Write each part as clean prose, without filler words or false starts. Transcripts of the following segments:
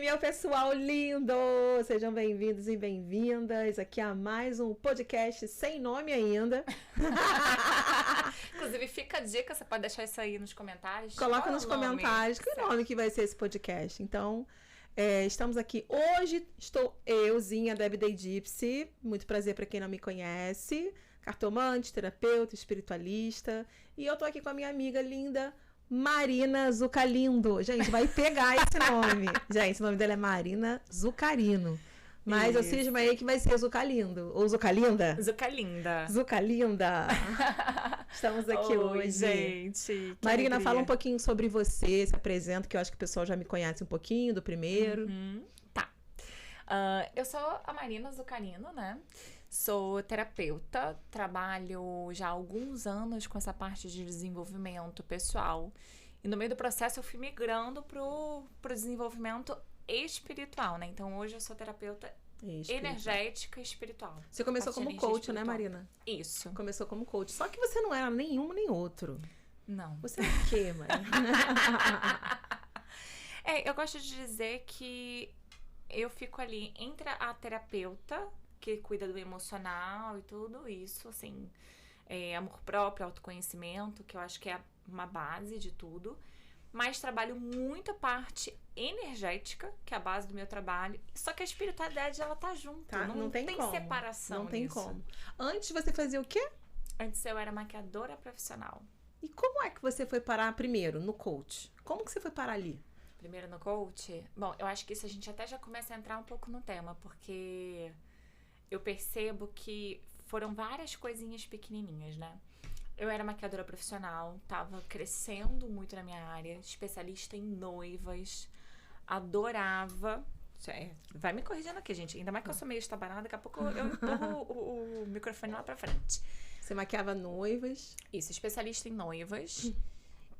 meu pessoal lindo! Sejam bem-vindos e bem-vindas aqui a mais um podcast sem nome ainda. Inclusive, fica a dica, você pode deixar isso aí nos comentários. Coloca nos comentários que nome que vai ser esse podcast. Então, estamos aqui hoje, estou euzinha da Everyday Gypsy. Muito prazer para quem não me conhece. Cartomante, terapeuta, espiritualista. E eu tô aqui com a minha amiga linda, Marina Zucalindo. Gente, vai pegar esse nome. Gente, o nome dela é Marina Zucarino. Mas eu cismo aí que vai ser Zucalindo. Ou Zucalinda? Zucalinda. Zucalinda. Estamos aqui hoje. Gente. Marina, fala um pouquinho sobre você, se apresenta, que eu acho que o pessoal já me conhece um pouquinho do primeiro. Tá. Eu sou a Marina Zucarino, né? Sou terapeuta, trabalho já há alguns anos com essa parte de desenvolvimento pessoal. E no meio do processo eu fui migrando pro desenvolvimento espiritual, né? Então hoje eu sou terapeuta energética e espiritual. Você começou como coach, né, Marina? Isso. Começou como coach. Só que você não era nenhum nem outro. Não. Você é o quê, Marina? Eu gosto de dizer que eu fico ali entre a terapeuta, que cuida do emocional e tudo isso, assim, amor próprio, autoconhecimento, que eu acho que é uma base de tudo. Mas trabalho muito a parte energética, que é a base do meu trabalho. Só que a espiritualidade, ela tá junto. Tá, não tem como. Separação. Não tem nisso. como. Antes você fazia o quê? Antes eu era maquiadora profissional. E como é que você foi parar primeiro no coach? Como que você foi parar ali? Primeiro no coach? Bom, eu acho que isso a gente até já começa a entrar um pouco no tema, porque eu percebo que foram várias coisinhas pequenininhas, né? Eu era maquiadora profissional, tava crescendo muito na minha área, especialista em noivas, adorava. Vai me corrigindo aqui, gente. Ainda mais que eu sou meio estabanada, daqui a pouco eu empurro o microfone lá pra frente. Você maquiava noivas? Isso, especialista em noivas.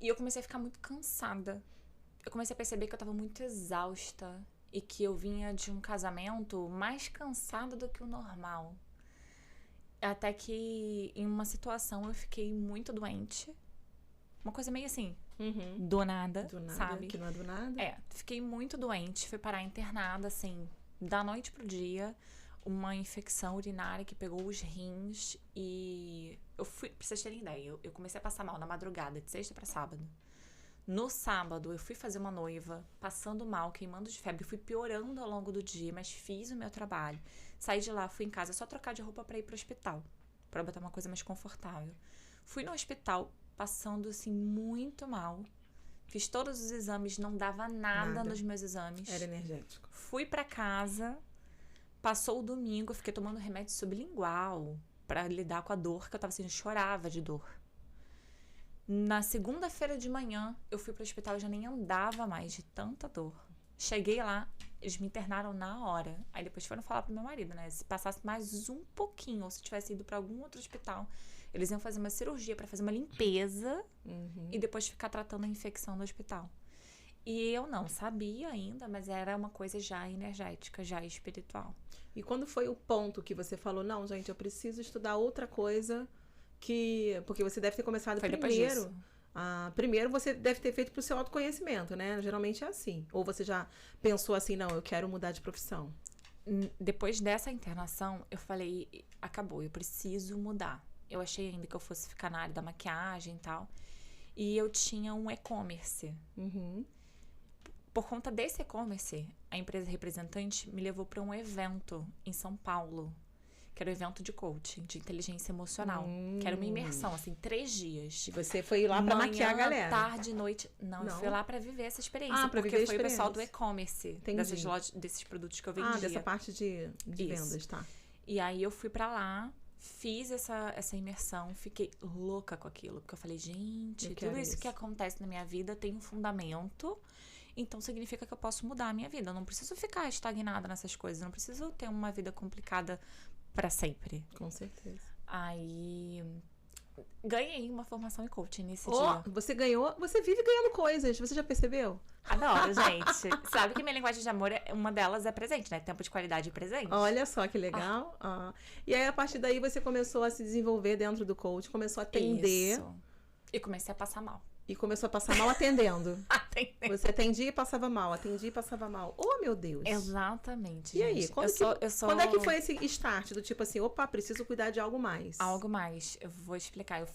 E eu comecei a ficar muito cansada. Eu comecei a perceber que eu tava muito exausta e que eu vinha de um casamento mais cansada do que o normal. Até que em uma situação eu fiquei muito doente. Uma coisa meio assim, do nada, sabe? Que não é do nada. Fiquei muito doente, fui parar internada, assim, da noite pro dia. Uma infecção urinária que pegou os rins e eu fui, pra vocês terem ideia, eu comecei a passar mal na madrugada, de sexta pra sábado. No sábado, eu fui fazer uma noiva, passando mal, queimando de febre, fui piorando ao longo do dia, mas fiz o meu trabalho. Saí de lá, fui em casa, só trocar de roupa pra ir pro hospital, pra botar uma coisa mais confortável. Fui no hospital, passando, assim, muito mal. Fiz todos os exames, não dava nada nos meus exames. Era energético. Fui pra casa, passou o domingo, eu fiquei tomando remédio sublingual pra lidar com a dor, que eu tava sentindo, chorava de dor. Na segunda-feira de manhã, eu fui pro hospital e já nem andava mais de tanta dor. Cheguei lá, eles me internaram na hora. Aí depois foram falar pro meu marido, né? Se passasse mais um pouquinho, ou se tivesse ido pra algum outro hospital, eles iam fazer uma cirurgia pra fazer uma limpeza e depois ficar tratando a infecção no hospital. E eu não sabia ainda, mas era uma coisa já energética, já espiritual. E quando foi o ponto que você falou, não, gente, eu preciso estudar outra coisa... Porque você deve ter começado primeiro. Primeiro você deve ter feito pro seu autoconhecimento, né? Geralmente é assim. Ou você já pensou assim, não, eu quero mudar de profissão. Depois dessa internação, eu falei, acabou, eu preciso mudar. Eu achei ainda que eu fosse ficar na área da maquiagem e tal. E eu tinha um e-commerce. Por conta desse e-commerce, a empresa representante me levou para um evento em São Paulo. Que era um evento de coaching, de inteligência emocional. Que era uma imersão, assim, 3 dias. E você foi lá pra maquiar a galera? Tarde, noite. Não, eu fui lá pra viver essa experiência. Pra porque viver foi o pessoal do e-commerce. Dessas lojas, desses produtos que eu vendia. Dessa parte de vendas, tá. E aí eu fui pra lá, fiz essa imersão, fiquei louca com aquilo. Porque eu falei, gente, tudo isso que acontece na minha vida tem um fundamento. Então significa que eu posso mudar a minha vida. Eu não preciso ficar estagnada nessas coisas. Eu não preciso ter uma vida complicada pra sempre. Com certeza. Aí ganhei uma formação em coaching nesse dia. Você ganhou, você vive ganhando coisas, você já percebeu? Adoro, gente. Sabe que minha linguagem de amor, uma delas é presente, né? Tempo de qualidade e presente. Olha só que legal. E aí, a partir daí, você começou a se desenvolver dentro do coach, começou a atender. Isso. E comecei a passar mal. E começou a passar mal atendendo. Atendendo. Você atendia e passava mal, atendia e passava mal. Oh, meu Deus. Exatamente, E aí, gente. quando é que foi esse start do tipo assim, opa, preciso cuidar de algo mais? Algo mais, eu vou explicar.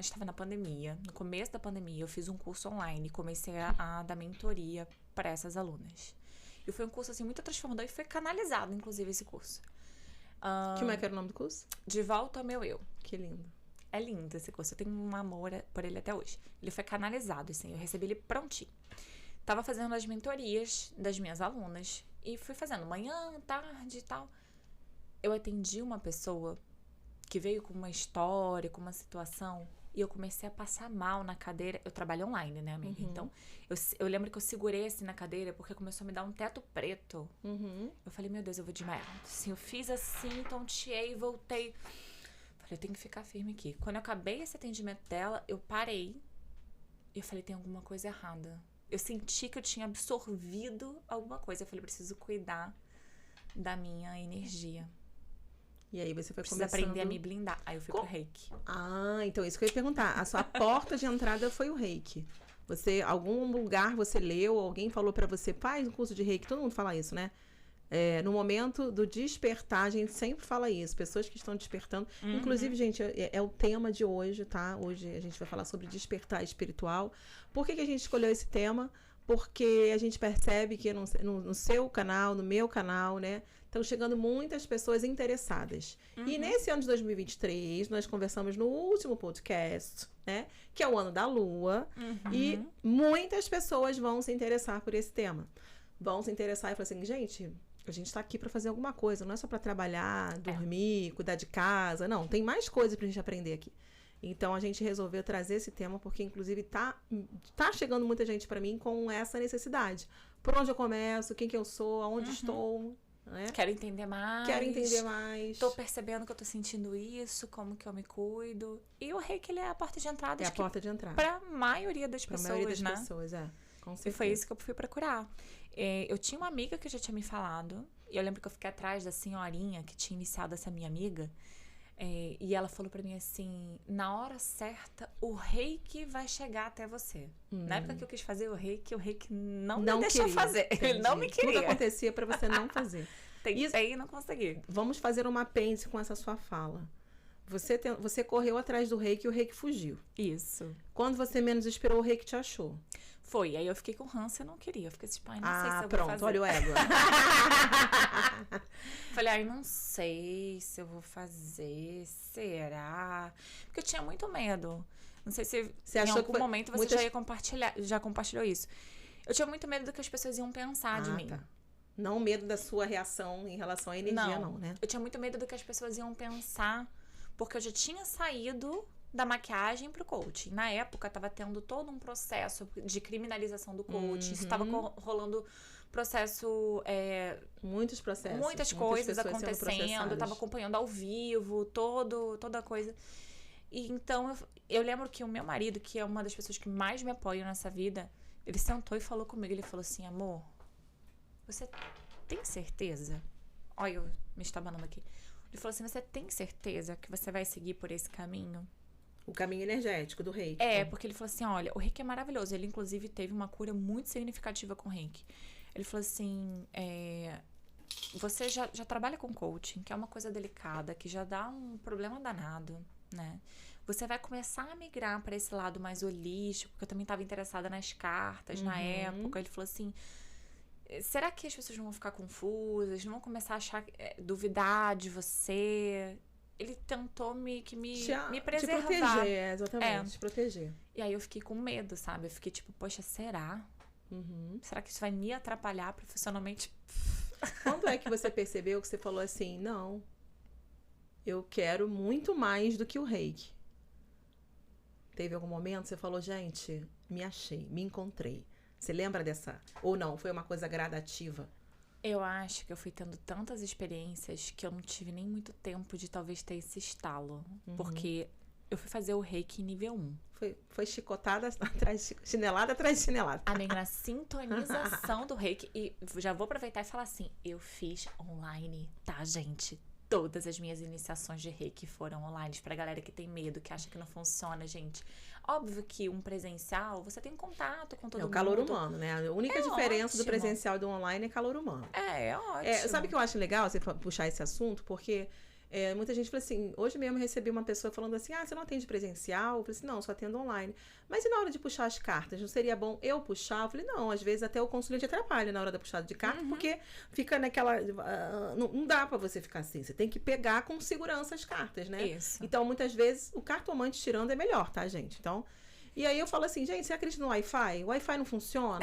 Estava na pandemia, no começo da pandemia, eu fiz um curso online e comecei a dar mentoria para essas alunas. E foi um curso, assim, muito transformador e foi canalizado, inclusive, esse curso. Como é que era o nome do curso? De Volta ao Meu Eu. Que lindo. É lindo esse curso, eu tenho um amor por ele até hoje. Ele foi canalizado, assim, eu recebi ele prontinho. Tava fazendo as mentorias das minhas alunas e fui fazendo manhã, tarde e tal. Eu atendi uma pessoa que veio com uma história, com uma situação, e eu comecei a passar mal na cadeira. Eu trabalho online, né, amiga? Então, eu lembro que eu segurei assim na cadeira porque começou a me dar um teto preto. Eu falei, meu Deus, eu vou desmaiar. Assim, eu fiz assim, tonteei, voltei. Falei, eu tenho que ficar firme aqui. Quando eu acabei esse atendimento dela, eu parei e eu falei, tem alguma coisa errada. Eu senti que eu tinha absorvido alguma coisa. Eu falei, preciso cuidar da minha energia. E aí você foi Preciso aprender a me blindar. Aí eu fui pro reiki. Ah, então isso que eu ia perguntar. A sua porta de entrada foi o reiki. Você, algum lugar você leu, alguém falou pra você, faz um curso de reiki. Todo mundo fala isso, né? No momento do despertar, a gente sempre fala isso. Pessoas que estão despertando. Inclusive, gente, é o tema de hoje, tá? Hoje a gente vai falar sobre despertar espiritual. Por que a gente escolheu esse tema? Porque a gente percebe que no seu canal, no meu canal, né? Estão chegando muitas pessoas interessadas. E nesse ano de 2023, nós conversamos no último podcast, né? Que é o ano da Lua. E muitas pessoas vão se interessar por esse tema. Vão se interessar e falar assim, gente, a gente está aqui para fazer alguma coisa. Não é só para trabalhar, dormir, cuidar de casa. Não, tem mais coisa pra gente aprender aqui. Então, a gente resolveu trazer esse tema porque, inclusive, tá chegando muita gente para mim com essa necessidade. Por onde eu começo, quem que eu sou, aonde estou, né? Quero entender mais. Tô percebendo que eu tô sentindo isso, como que eu me cuido. E o reiki, ele é a porta de entrada. É a porta de entrada. Pra maioria das pessoas, maioria das né? pessoas, com certeza. E foi isso que eu fui procurar. Eu tinha uma amiga que já tinha me falado. E eu lembro que eu fiquei atrás da senhorinha que tinha iniciado essa minha amiga. E ela falou pra mim assim, na hora certa, o reiki vai chegar até você. Na época que eu quis fazer o reiki não me deixou fazer. Ele não me queria. Tudo acontecia pra você não fazer. Tentei e não consegui. Vamos fazer uma apêndice com essa sua fala. Você correu atrás do reiki e o reiki fugiu. Isso. Quando você menos esperou, o reiki te achou. Foi. Aí eu fiquei com ranço e não queria. Eu fiquei tipo, não sei se eu pronto, vou fazer. Olha o ego. Falei, não sei se eu vou fazer. Será? Porque eu tinha muito medo. Não sei se em algum momento você já compartilhou isso. Eu tinha muito medo do que as pessoas iam pensar de mim. Tá. Não medo da sua reação em relação à energia, não, né? Eu tinha muito medo do que as pessoas iam pensar, porque eu já tinha saído da maquiagem pro coaching. Na época, tava tendo todo um processo de criminalização do coaching. Isso tava rolando processo... Muitos processos. Muitas coisas acontecendo. Eu tava acompanhando ao vivo, toda a coisa. E então, eu lembro que o meu marido, que é uma das pessoas que mais me apoiam nessa vida, ele sentou e falou comigo. Ele falou assim, amor, você tem certeza? Olha, eu me estabanando aqui. Ele falou assim, você tem certeza que você vai seguir por esse caminho? O caminho energético do reiki. Porque ele falou assim, olha, o reiki é maravilhoso. Ele, inclusive, teve uma cura muito significativa com o reiki. Ele falou assim, você já trabalha com coaching, que é uma coisa delicada, que já dá um problema danado, né? Você vai começar a migrar para esse lado mais holístico, porque eu também estava interessada nas cartas na época. Ele falou assim, será que as pessoas não vão ficar confusas? Não vão começar a achar, duvidar de você? Ele tentou me preservar. Te proteger, exatamente. Te proteger. E aí eu fiquei com medo, sabe? Eu fiquei tipo, poxa, será? Será que isso vai me atrapalhar profissionalmente? Quando é que você percebeu que você falou assim, não, eu quero muito mais do que o reiki? Teve algum momento que você falou, gente, me achei, me encontrei. Você lembra dessa? Ou não, foi uma coisa gradativa? Eu acho que eu fui tendo tantas experiências que eu não tive nem muito tempo de talvez ter esse estalo. Porque eu fui fazer o reiki nível 1. Foi chicotada atrás, chinelada atrás de chinelada. Amiga, na sintonização do reiki. E já vou aproveitar e falar assim, eu fiz online, tá, gente? todas as minhas iniciações de reiki foram online. Pra galera que tem medo, que acha que não funciona, gente. Óbvio que um presencial, você tem contato com todo mundo. É o calor humano, né? A única diferença do ótimo. presencial e do online é calor humano. É ótimo. Sabe o que eu acho legal você puxar esse assunto? Porque muita gente fala assim, hoje mesmo eu recebi uma pessoa falando assim, você não atende presencial? Eu falei assim, não, só atendo online. Mas e na hora de puxar as cartas? Não seria bom eu puxar? Eu falei, não, às vezes até o consulente atrapalha na hora da puxada de carta, porque fica naquela... não dá pra você ficar assim, você tem que pegar com segurança as cartas, né? Isso. Então, muitas vezes, o cartomante tirando é melhor, tá, gente? Então... E aí eu falo assim, gente, você acredita no Wi-Fi? O Wi-Fi não funciona?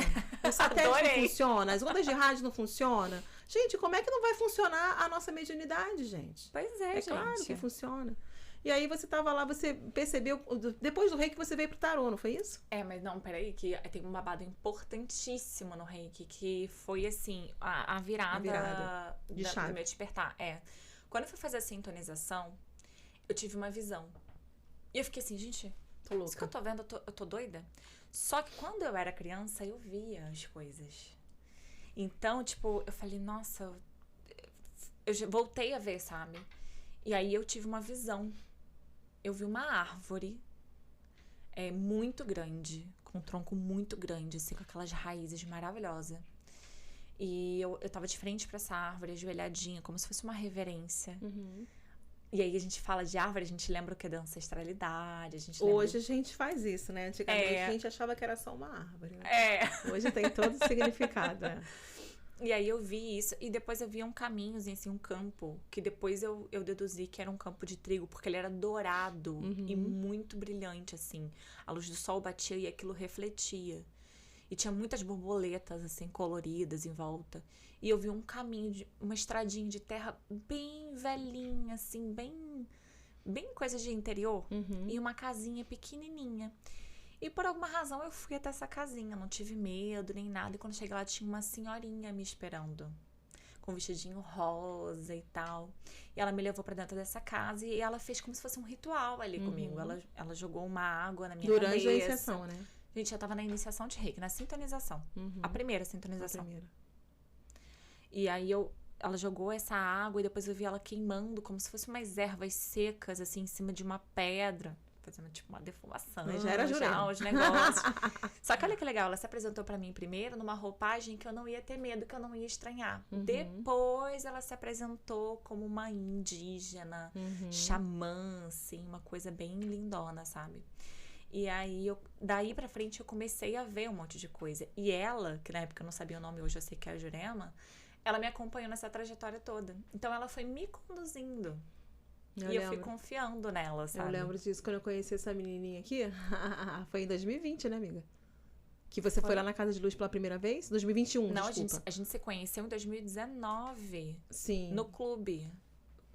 O satélite não funciona? As ondas de rádio não funcionam? Gente, como é que não vai funcionar a nossa mediunidade, gente? Pois é, gente. É claro que funciona. E aí você tava lá, você percebeu, depois do reiki você veio pro tarô, não foi isso? Mas não, peraí, que tem um babado importantíssimo no reiki, que foi assim, a virada de chave do meu despertar. Quando eu fui fazer a sintonização, eu tive uma visão. E eu fiquei assim, gente... Isso que eu tô vendo, eu tô doida. Só que quando eu era criança, eu via as coisas. Então, tipo, eu falei, nossa, eu voltei a ver, sabe? E aí eu tive uma visão. Eu vi uma árvore muito grande, com um tronco muito grande, assim, com aquelas raízes maravilhosas. E eu tava de frente pra essa árvore, ajoelhadinha, como se fosse uma reverência. E aí a gente fala de árvore, a gente lembra o que é da ancestralidade. Hoje a gente faz isso, né? Antigamente a gente achava que era só uma árvore. Né? Hoje tem todo o significado. E aí eu vi isso, e depois eu vi um caminhozinho, assim, um campo, que depois eu deduzi que era um campo de trigo, porque ele era dourado e muito brilhante, assim. A luz do sol batia e aquilo refletia. E tinha muitas borboletas, assim, coloridas em volta. E eu vi um caminho, uma estradinha de terra bem velhinha, assim, bem coisa de interior. E uma casinha pequenininha. E por alguma razão eu fui até essa casinha, não tive medo nem nada. E quando cheguei lá tinha uma senhorinha me esperando, com um vestidinho rosa e tal. E ela me levou pra dentro dessa casa e ela fez como se fosse um ritual ali comigo. Ela jogou uma água na minha cabeça. Durante a iniciação, né? Gente, eu tava na iniciação de reiki, na sintonização. A primeira sintonização. E aí ela jogou essa água e depois eu vi ela queimando como se fossem umas ervas secas, assim, em cima de uma pedra. Fazendo, tipo, uma defumação. Mas já era Jurema. Os negócios. Só que olha que legal, ela se apresentou pra mim primeiro numa roupagem que eu não ia ter medo, que eu não ia estranhar. Depois ela se apresentou como uma indígena, xamã, assim, uma coisa bem lindona, sabe? E aí, daí pra frente, eu comecei a ver um monte de coisa. E ela, que na época eu não sabia o nome, hoje eu sei que é a Jurema, ela me acompanhou nessa trajetória toda. Então, ela foi me conduzindo. Eu fui confiando nela, sabe? Eu lembro disso quando eu conheci essa menininha aqui. Foi em 2020, né, amiga? Que você foi lá na Casa de Luz pela primeira vez? 2021, não, desculpa. a gente se conheceu em 2019. Sim. No clube.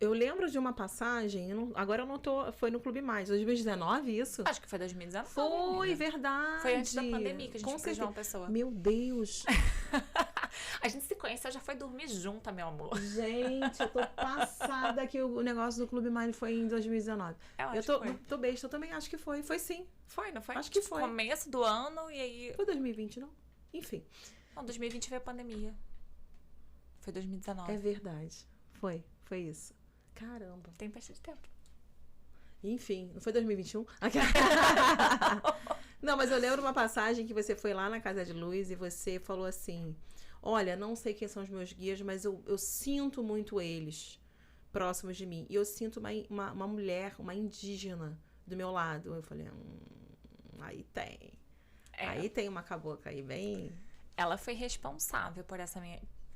Eu lembro de uma passagem, agora eu não tô... Foi no Clube Mais, 2019, isso? Acho que foi 2019. Foi, amiga. Verdade. Foi antes da pandemia que a gente foi João Pessoa. Meu Deus. A gente se conheceu, já foi dormir junta, meu amor. Gente, eu tô passada que o negócio do Clube Mind foi em 2019. Eu tô besta, eu também acho que foi. Foi sim. Foi, não foi? Acho que foi. Começo do ano e aí... Foi 2020, não? Enfim. Não, 2020 veio a pandemia. Foi 2019. É verdade. Foi isso. Caramba. Tem bastante tempo. Enfim, não foi 2021? Não, mas eu lembro uma passagem que você foi lá na Casa de Luz e você falou assim... Olha, não sei quem são os meus guias, mas eu sinto muito eles próximos de mim. E eu sinto uma mulher, uma indígena do meu lado. Eu falei, aí tem. Aí tem uma cabocla aí bem... Ela foi responsável por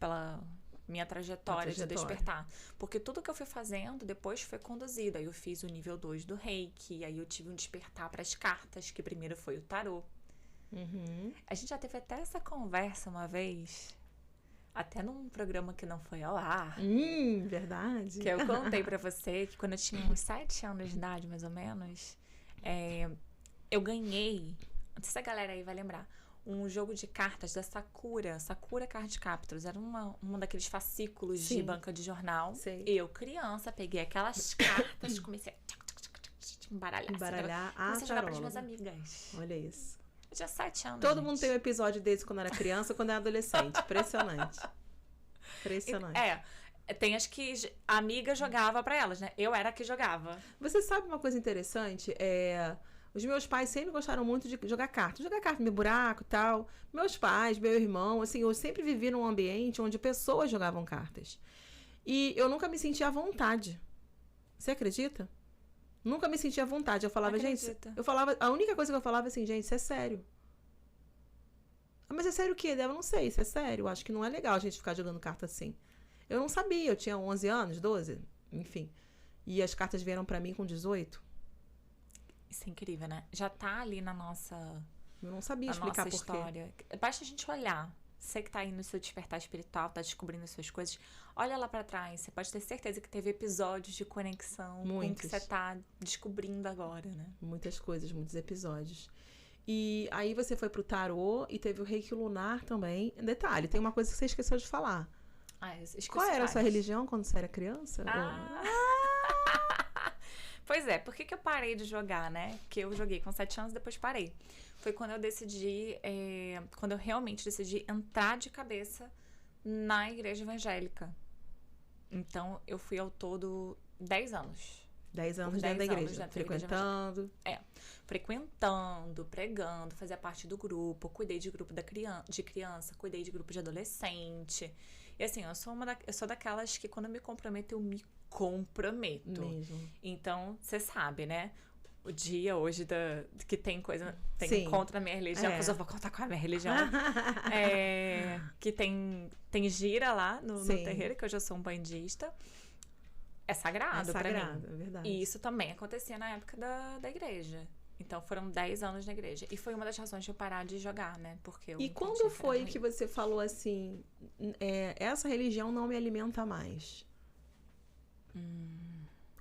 pela minha trajetória de despertar. Porque tudo que eu fui fazendo depois foi conduzido. Aí eu fiz o nível 2 do Reiki, aí eu tive um despertar para as cartas, que primeiro foi o tarô. A gente já teve até essa conversa uma vez, até num programa que não foi ao ar. Verdade. Que eu contei pra você que quando eu tinha uns 7 anos de idade, mais ou menos, eu ganhei, não sei se a galera aí vai lembrar, um jogo de cartas da Sakura Card Captors. Era um daqueles fascículos de banca de jornal. Sei. Eu, criança, peguei aquelas cartas, comecei a embaralhar. Comecei a jogar para as minhas amigas. Olha isso. Eu tinha 7 anos. Todo mundo tem um episódio desse quando era criança ou quando era adolescente. Impressionante. Tem as que a amiga jogava pra elas, né? Eu era a que jogava. Você sabe uma coisa interessante? Os meus pais sempre gostaram muito de jogar carta. Jogar carta no buraco e tal. Meus pais, meu irmão, assim, eu sempre vivi num ambiente onde pessoas jogavam cartas. E eu nunca me sentia à vontade. Você acredita? Nunca me sentia à vontade. Eu falava, Acredita. a única coisa que eu falava assim, gente, isso é sério. Ah, mas é sério o quê? Eu não sei, isso é sério. Eu acho que não é legal a gente ficar jogando carta assim. Eu não sabia, eu tinha 11 anos, 12, enfim. E as cartas vieram pra mim com 18. Isso é incrível, né? Já tá ali na nossa, Eu não sabia na explicar nossa por quê. história. Basta a gente olhar. Você que tá aí no seu despertar espiritual, tá descobrindo as suas coisas, olha lá pra trás. Você pode ter certeza que teve episódios de conexão com o que Muitos. você tá descobrindo agora, né? Muitas coisas, muitos episódios. E aí você foi pro tarô e teve o reiki lunar também. Detalhe, tem uma coisa que você esqueceu de falar. Qual era a sua religião quando você era criança? Pois é, por que eu parei de jogar, né? Que eu joguei com 7 anos, depois parei. Foi quando eu decidi, quando eu realmente decidi entrar de cabeça na igreja evangélica. Então, eu fui ao todo 10 anos. 10 anos Por dentro da 10 anos igreja, dentro da igreja frequentando. Frequentando, pregando, fazia parte do grupo, cuidei de grupo de criança, cuidei de grupo de adolescente. E assim, eu sou daquelas que quando eu me comprometo, eu me comprometo. Mesmo. Então, você sabe, né? O dia hoje que tem coisa, tem Sim. encontro na minha religião, depois eu vou contar qual é a minha religião. Que tem gira lá no Sim. terreiro, que eu já sou um bandista. É sagrado pra mim. É verdade. E isso também acontecia na época da igreja. Então, foram 10 anos na igreja. E foi uma das razões de eu parar de jogar, né? Porque eu E entendi quando foi era que ruim. você falou assim, essa religião não me alimenta mais?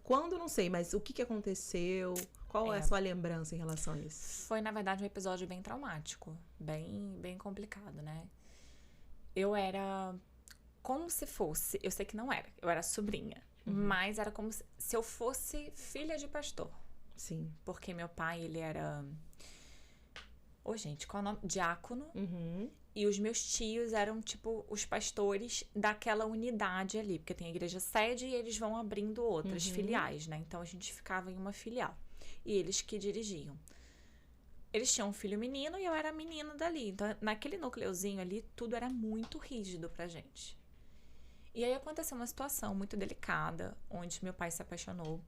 Quando, não sei, mas o que aconteceu? Qual é a sua lembrança em relação a isso? Foi, na verdade, um episódio bem traumático. Bem complicado, né? Eu era como se fosse... Eu sei que não era. Eu era sobrinha. Mas era como se eu fosse filha de pastor. Sim. Porque meu pai, ele era... gente, qual é o nome? Diácono. Uhum. E os meus tios eram, tipo, os pastores daquela unidade ali. Porque tem a igreja sede e eles vão abrindo outras filiais, né? Então, a gente ficava em uma filial. E eles que dirigiam. Eles tinham um filho menino e eu era a menina dali. Então, naquele núcleozinho ali, tudo era muito rígido pra gente. E aí, aconteceu uma situação muito delicada, onde meu pai se apaixonou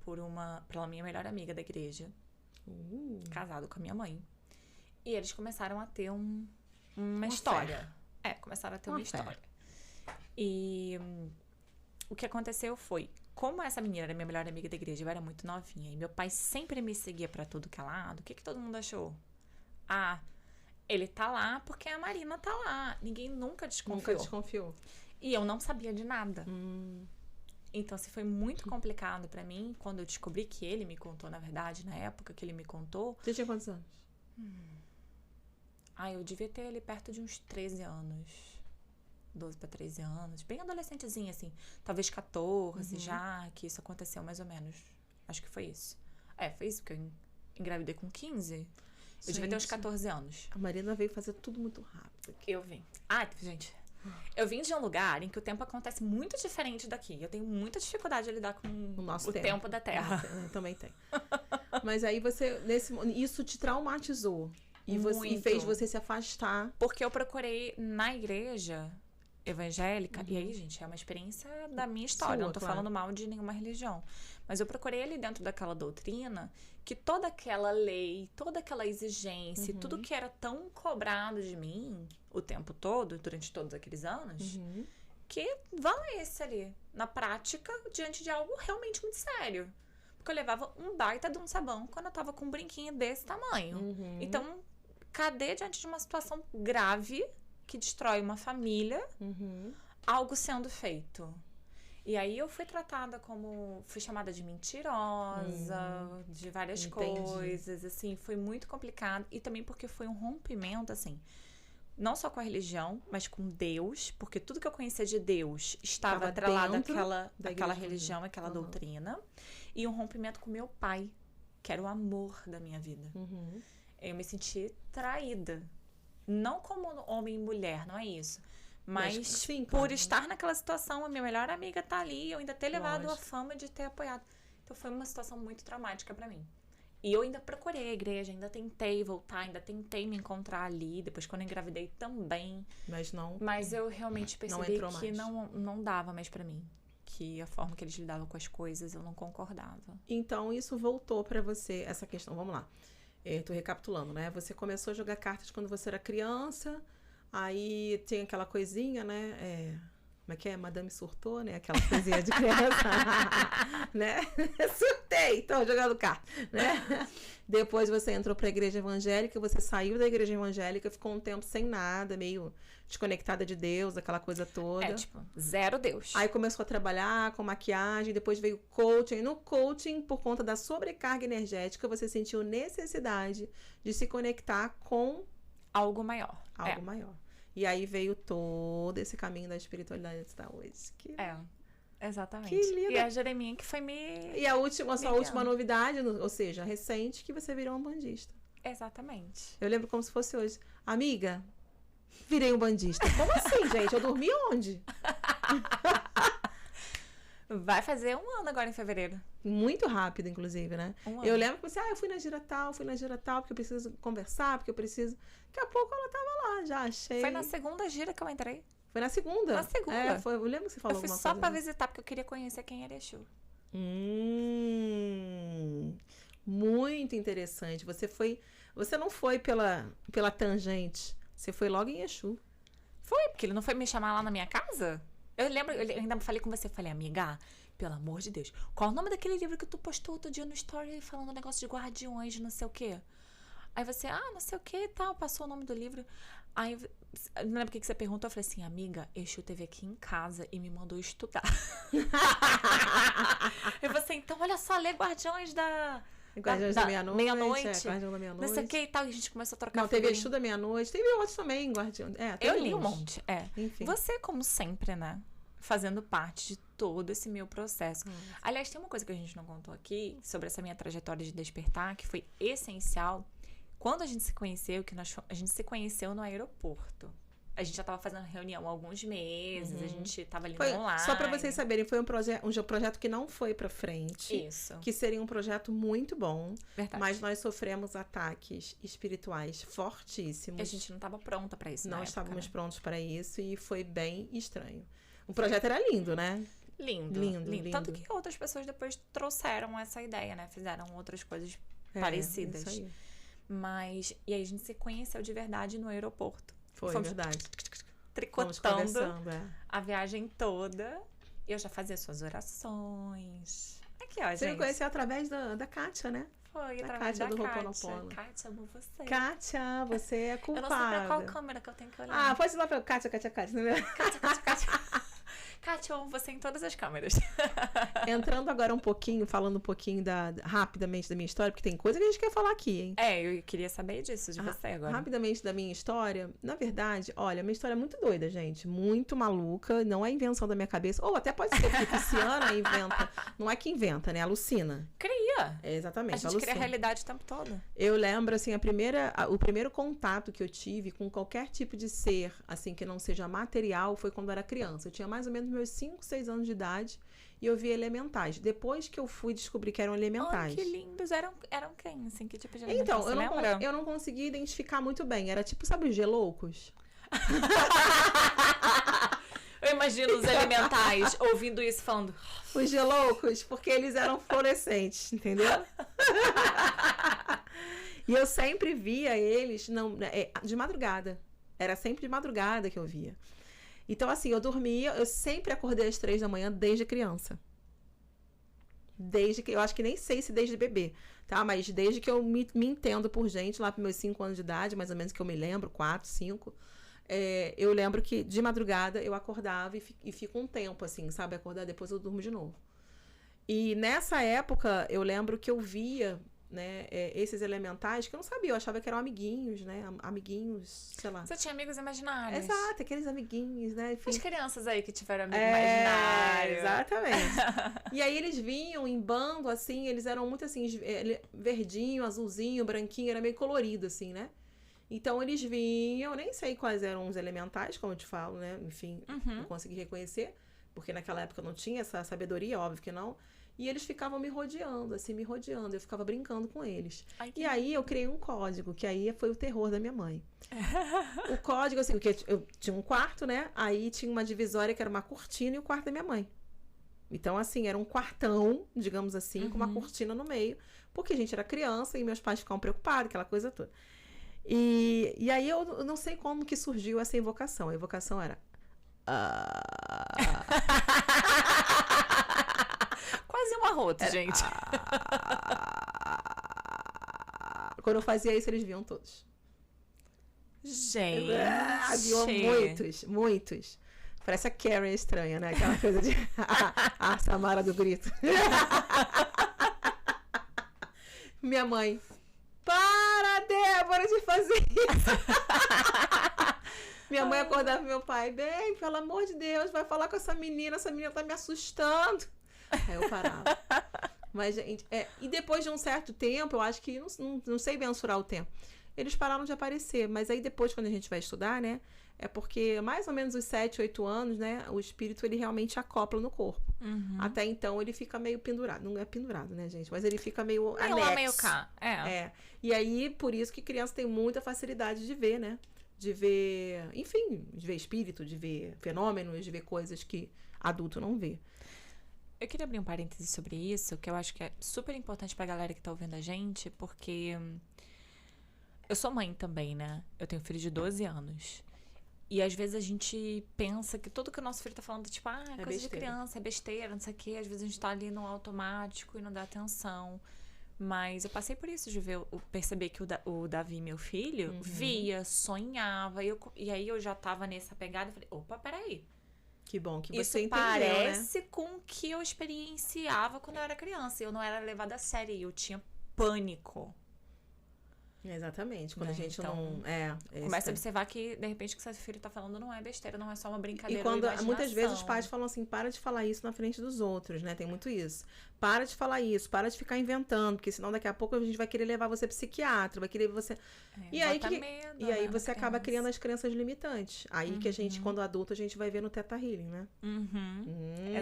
pela minha melhor amiga da igreja. Casado com a minha mãe. E eles começaram a ter uma história. Começaram a ter uma história. E o que aconteceu foi, como essa menina era minha melhor amiga da igreja, eu era muito novinha, e meu pai sempre me seguia pra tudo que é lado, o que todo mundo achou? Ele tá lá porque a Marina tá lá. Ninguém nunca desconfiou. E eu não sabia de nada. Então, assim, foi muito complicado pra mim, quando eu descobri que ele me contou, na verdade, na época que ele me contou. Você tinha quantos anos? Eu devia ter ali perto de uns 13 anos. 12 pra 13 anos. Bem adolescentezinha, assim. Talvez 14 já, que isso aconteceu mais ou menos. Acho que foi isso. Foi isso, porque eu engravidei com 15. Eu devia ter uns 14 anos. A Marina veio fazer tudo muito rápido. Eu vim. Gente. Eu vim de um lugar em que o tempo acontece muito diferente daqui. Eu tenho muita dificuldade de lidar com o tempo da Terra. Eu também tenho. Mas aí isso te traumatizou. E fez você se afastar. Porque eu procurei na igreja evangélica, e aí, gente, é uma experiência da minha história, não tô falando mal de nenhuma religião. Mas eu procurei ali dentro daquela doutrina que toda aquela lei, toda aquela exigência, tudo que era tão cobrado de mim o tempo todo, durante todos aqueles anos, que valesse ali, na prática, diante de algo realmente muito sério. Porque eu levava um baita de um sabão quando eu tava com um brinquinho desse tamanho. Então, cadê diante de uma situação grave que destrói uma família, algo sendo feito? E aí eu fui tratada fui chamada de mentirosa, de várias coisas, assim, foi muito complicado. E também porque foi um rompimento, assim, não só com a religião, mas com Deus, porque tudo que eu conhecia de Deus estava atrelado àquela religião, àquela doutrina. E um rompimento com meu pai, que era o amor da minha vida. Eu me senti traída. Não como homem e mulher, não é isso. Mas sim, por claro. estar naquela situação, a minha melhor amiga tá ali, eu ainda ter levado Lógico. a fama de ter apoiado. Então foi uma situação muito traumática pra mim. E eu ainda procurei a igreja, ainda tentei voltar, ainda tentei me encontrar ali. Depois, quando eu engravidei, também. Mas não. Mas eu realmente percebi entrou que mais. não dava mais pra mim. Que a forma que eles lidavam com as coisas, eu não concordava. Então, isso voltou pra você, essa questão. Vamos lá. Tô recapitulando, né? Você começou a jogar cartas quando você era criança. Aí tem aquela coisinha, né? Como é que é? Madame surtou, né? Aquela coisinha de criança. Né? Surtei! Tô jogando carta, né? Depois você entrou pra igreja evangélica, você saiu da igreja evangélica, ficou um tempo sem nada, meio desconectada de Deus, aquela coisa toda. Tipo, zero Deus. Aí começou a trabalhar com maquiagem, depois veio coaching. No coaching, por conta da sobrecarga energética, você sentiu necessidade de se conectar com Algo maior. algo maior. E aí veio todo esse caminho da espiritualidade que está hoje. Exatamente. Que linda. E a Jereminha que foi me... E a sua última Legal. novidade, ou seja, recente, que você virou um bandista. Exatamente. Eu lembro como se fosse hoje. Amiga, virei um bandista. Como assim, gente? Eu dormi onde? Vai fazer 1 ano agora em fevereiro. Muito rápido, inclusive, né? 1 ano. Eu lembro que você, eu fui na gira tal, porque eu preciso conversar, porque eu preciso... Daqui a pouco ela tava lá, já achei. Foi na segunda gira que eu entrei. Foi na segunda? Na segunda. Eu lembro que você falou Eu fui alguma só coisa. pra visitar, porque eu queria conhecer quem era Exu. Muito interessante. Você não foi pela tangente, você foi logo em Exu. Foi, porque ele não foi me chamar lá na minha casa? Eu lembro, eu ainda falei com você, falei, amiga, pelo amor de Deus, qual o nome daquele livro que tu postou outro dia no story falando um negócio de guardiões, não sei o quê? Aí você, não sei o que e tal, passou o nome do livro. Aí, não lembro o que você perguntou, eu falei assim, amiga, Exu teve aqui em casa e me mandou estudar. Eu falei assim, então olha só, lê Guardiões da... Guardiões da Meia-Noite. Meia-Noite. Guardião da Meia-Noite. Não sei o que e tal, e a gente começou a trocar Não, teve figurinha. Exu da Meia-Noite, teve outros também, Guardião. Eu teve li um uns. monte, Enfim. Você, como sempre, né? Fazendo parte de todo esse meu processo. Aliás, tem uma coisa que a gente não contou aqui sobre essa minha trajetória de despertar, que foi essencial. Quando a gente se conheceu, a gente se conheceu no aeroporto. A gente já tava fazendo reunião há alguns meses, a gente tava ali no online. Só pra vocês saberem, foi um projeto que não foi pra frente. Isso. Que seria um projeto muito bom. Verdade. Mas nós sofremos ataques espirituais fortíssimos. E a gente não tava pronta pra isso, Não na estávamos época, né? prontos para isso e foi bem estranho. O projeto era lindo, né? Lindo. Tanto que outras pessoas depois trouxeram essa ideia, né? Fizeram outras coisas parecidas. Isso aí. Mas... E aí a gente se conheceu de verdade no aeroporto. Foi Fomos verdade. Fomos tricotando conversando, a viagem toda. E eu já fazia suas orações. Aqui, ó, Você me gente. conheceu através da Kátia, né? Foi, A através Kátia da do Kátia. Ho'oponopono. Kátia, amo você. Kátia, você é Eu culpada. não sei pra qual câmera que eu tenho que olhar. Pode ir lá pra Kátia. Kátia. Kátia, eu amo você em todas as câmeras. Entrando agora um pouquinho, falando um pouquinho rapidamente da minha história, porque tem coisa que a gente quer falar aqui, hein? Eu queria saber disso de você agora. Rapidamente da minha história, na verdade, olha, minha história é muito doida, gente. Muito maluca, não é invenção da minha cabeça. Ou até pode ser que Pisciana inventa. Não é que inventa, né? Alucina. Cria. Exatamente, A gente alucina. cria a realidade o tempo todo. Eu lembro, assim, o primeiro contato que eu tive com qualquer tipo de ser, assim, que não seja material, foi quando eu era criança. Eu tinha mais ou menos meus 5, 6 anos de idade e eu via elementais. Depois que eu fui descobrir que eram elementais. Ai, que lindos. Eram quem, assim? Que tipo de elementais? Então, Você lembra? eu não consegui identificar muito bem. Era tipo, sabe os geloucos? Eu imagino os elementais ouvindo isso falando... Os geloucos, porque eles eram fluorescentes, entendeu? E eu sempre via eles de madrugada. Era sempre de madrugada que eu via. Então, assim, eu sempre acordei às 3 da manhã desde criança. Eu acho que nem sei se desde bebê, tá? Mas desde que eu me entendo por gente, lá para meus 5 anos de idade, mais ou menos que eu me lembro, 4, 5, eu lembro que de madrugada eu acordava e fico um tempo, assim, sabe? Acordar, depois eu durmo de novo. E nessa época, eu lembro que eu via, né, esses elementais que eu não sabia, eu achava que eram amiguinhos, né? Amiguinhos, sei lá. Você tinha amigos imaginários. Exato, aqueles amiguinhos, né? Enfim. As crianças aí que tiveram amigo imaginário. Exatamente. E aí eles vinham em bando, assim, eles eram muito assim, verdinho, azulzinho, branquinho, era meio colorido, assim, né? Então, eles vinham, eu nem sei quais eram os elementais, como eu te falo, né? Enfim, não consegui reconhecer, porque naquela época eu não tinha essa sabedoria, óbvio que não. E eles ficavam me rodeando, assim, me rodeando. Eu ficava brincando com eles. Ai, E aí, eu criei um código, que aí foi o terror da minha mãe. O código, assim, porque eu tinha um quarto, né? Aí tinha uma divisória que era uma cortina e o quarto da minha mãe. Então, assim, era um quartão, digamos assim, com uma cortina no meio. Porque a gente era criança e meus pais ficavam preocupados, aquela coisa toda. E aí eu não sei como que surgiu essa invocação. A invocação era... Quase um arroto, gente. Quando eu fazia isso, eles viam todos. Gente. Viam muitos. Parece a Karen estranha, né? Aquela coisa de... a Samara do grito. Minha mãe... Para, Débora, de fazer isso. Minha mãe acordava meu pai, bem, pelo amor de Deus, vai falar com essa menina tá me assustando. Aí eu parava. Mas, gente, e depois de um certo tempo, eu acho que, não sei mensurar o tempo, eles pararam de aparecer. Mas aí depois, quando a gente vai estudar, né, é porque mais ou menos os 7, 8 anos, né, o espírito, ele realmente acopla no corpo. Até então, ele fica meio pendurado. Não é pendurado, né, gente? Mas ele fica meio anexo. Lá, meio cá. E aí, por isso que criança tem muita facilidade de ver, né? De ver, enfim, de ver espírito, de ver fenômenos, de ver coisas que adulto não vê. Eu queria abrir um parêntese sobre isso, que eu acho que é super importante pra galera que tá ouvindo a gente, porque eu sou mãe também, né? Eu tenho um filho de 12 anos. E às vezes a gente pensa que tudo que o nosso filho tá falando, tipo, é coisa besteira de criança, é besteira, não sei o quê. Às vezes a gente tá ali no automático e não dá atenção. Mas eu passei por isso, de perceber que o Davi, meu filho, via, sonhava. E aí eu já tava nessa pegada e falei, opa, peraí. Que bom que isso você entendeu, parece né? Com o que eu experienciava quando eu era criança. Eu não era levada a sério, eu tinha pânico. Exatamente, quando a gente então, não... começa a observar que, de repente, o que seu filho tá falando não é besteira, não é só uma brincadeira. E quando muitas vezes os pais falam assim, para de falar isso na frente dos outros, né? Tem muito isso. Para de falar isso, para de ficar inventando, porque senão daqui a pouco a gente vai querer levar você pro psiquiatra, vai querer você... E aí você acaba criando as crenças limitantes. Aí que a gente, quando adulto, a gente vai ver no Theta Healing, né?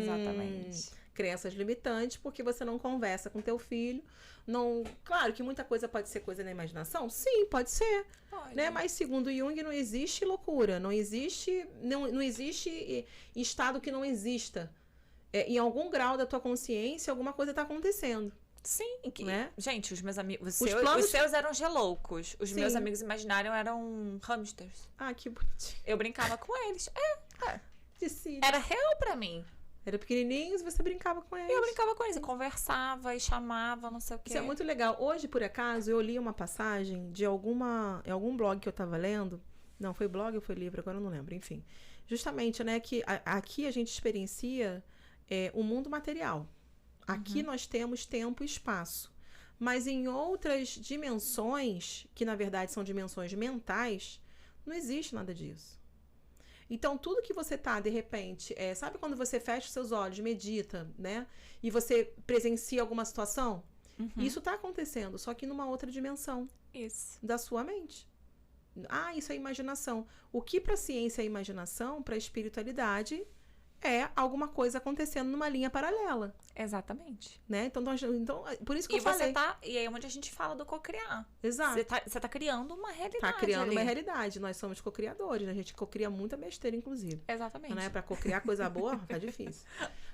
Exatamente. Crenças limitantes, porque você não conversa com teu filho. Não, claro que muita coisa pode ser coisa da imaginação. Sim, pode ser. Pode. Né? Mas segundo Jung, não existe loucura. Não existe estado que não exista. Em algum grau da tua consciência, alguma coisa está acontecendo. Sim, né? Gente, os meus amigos. Os seus eram geloucos. Os meus amigos imaginários eram hamsters. Ah, que bonitinho. Eu brincava com eles. Era real pra mim. Era pequenininhos, você brincava com eles. Eu brincava com eles, eu conversava e chamava, não sei o quê. Isso é muito legal. Hoje, por acaso, eu li uma passagem de algum blog que eu tava lendo. Não, foi blog ou foi livro? Agora eu não lembro. Enfim. Justamente, né, que aqui a gente experiencia o mundo material. Aqui nós temos tempo e espaço. Mas em outras dimensões, que na verdade são dimensões mentais, não existe nada disso. Então, tudo que você tá, de repente... sabe quando você fecha os seus olhos, medita, né? E você presencia alguma situação? Isso tá acontecendo, só que numa outra dimensão. Isso. Da sua mente. Isso é imaginação. O que pra ciência é imaginação, pra espiritualidade... é alguma coisa acontecendo numa linha paralela. Exatamente. Né? Então, por isso que eu falei. E aí é onde a gente fala do cocriar. Exato. Você tá criando uma realidade. Tá criando uma realidade. Nós somos cocriadores, né? A gente cocria muita besteira, inclusive. Exatamente. Né? Pra cocriar coisa boa, tá difícil.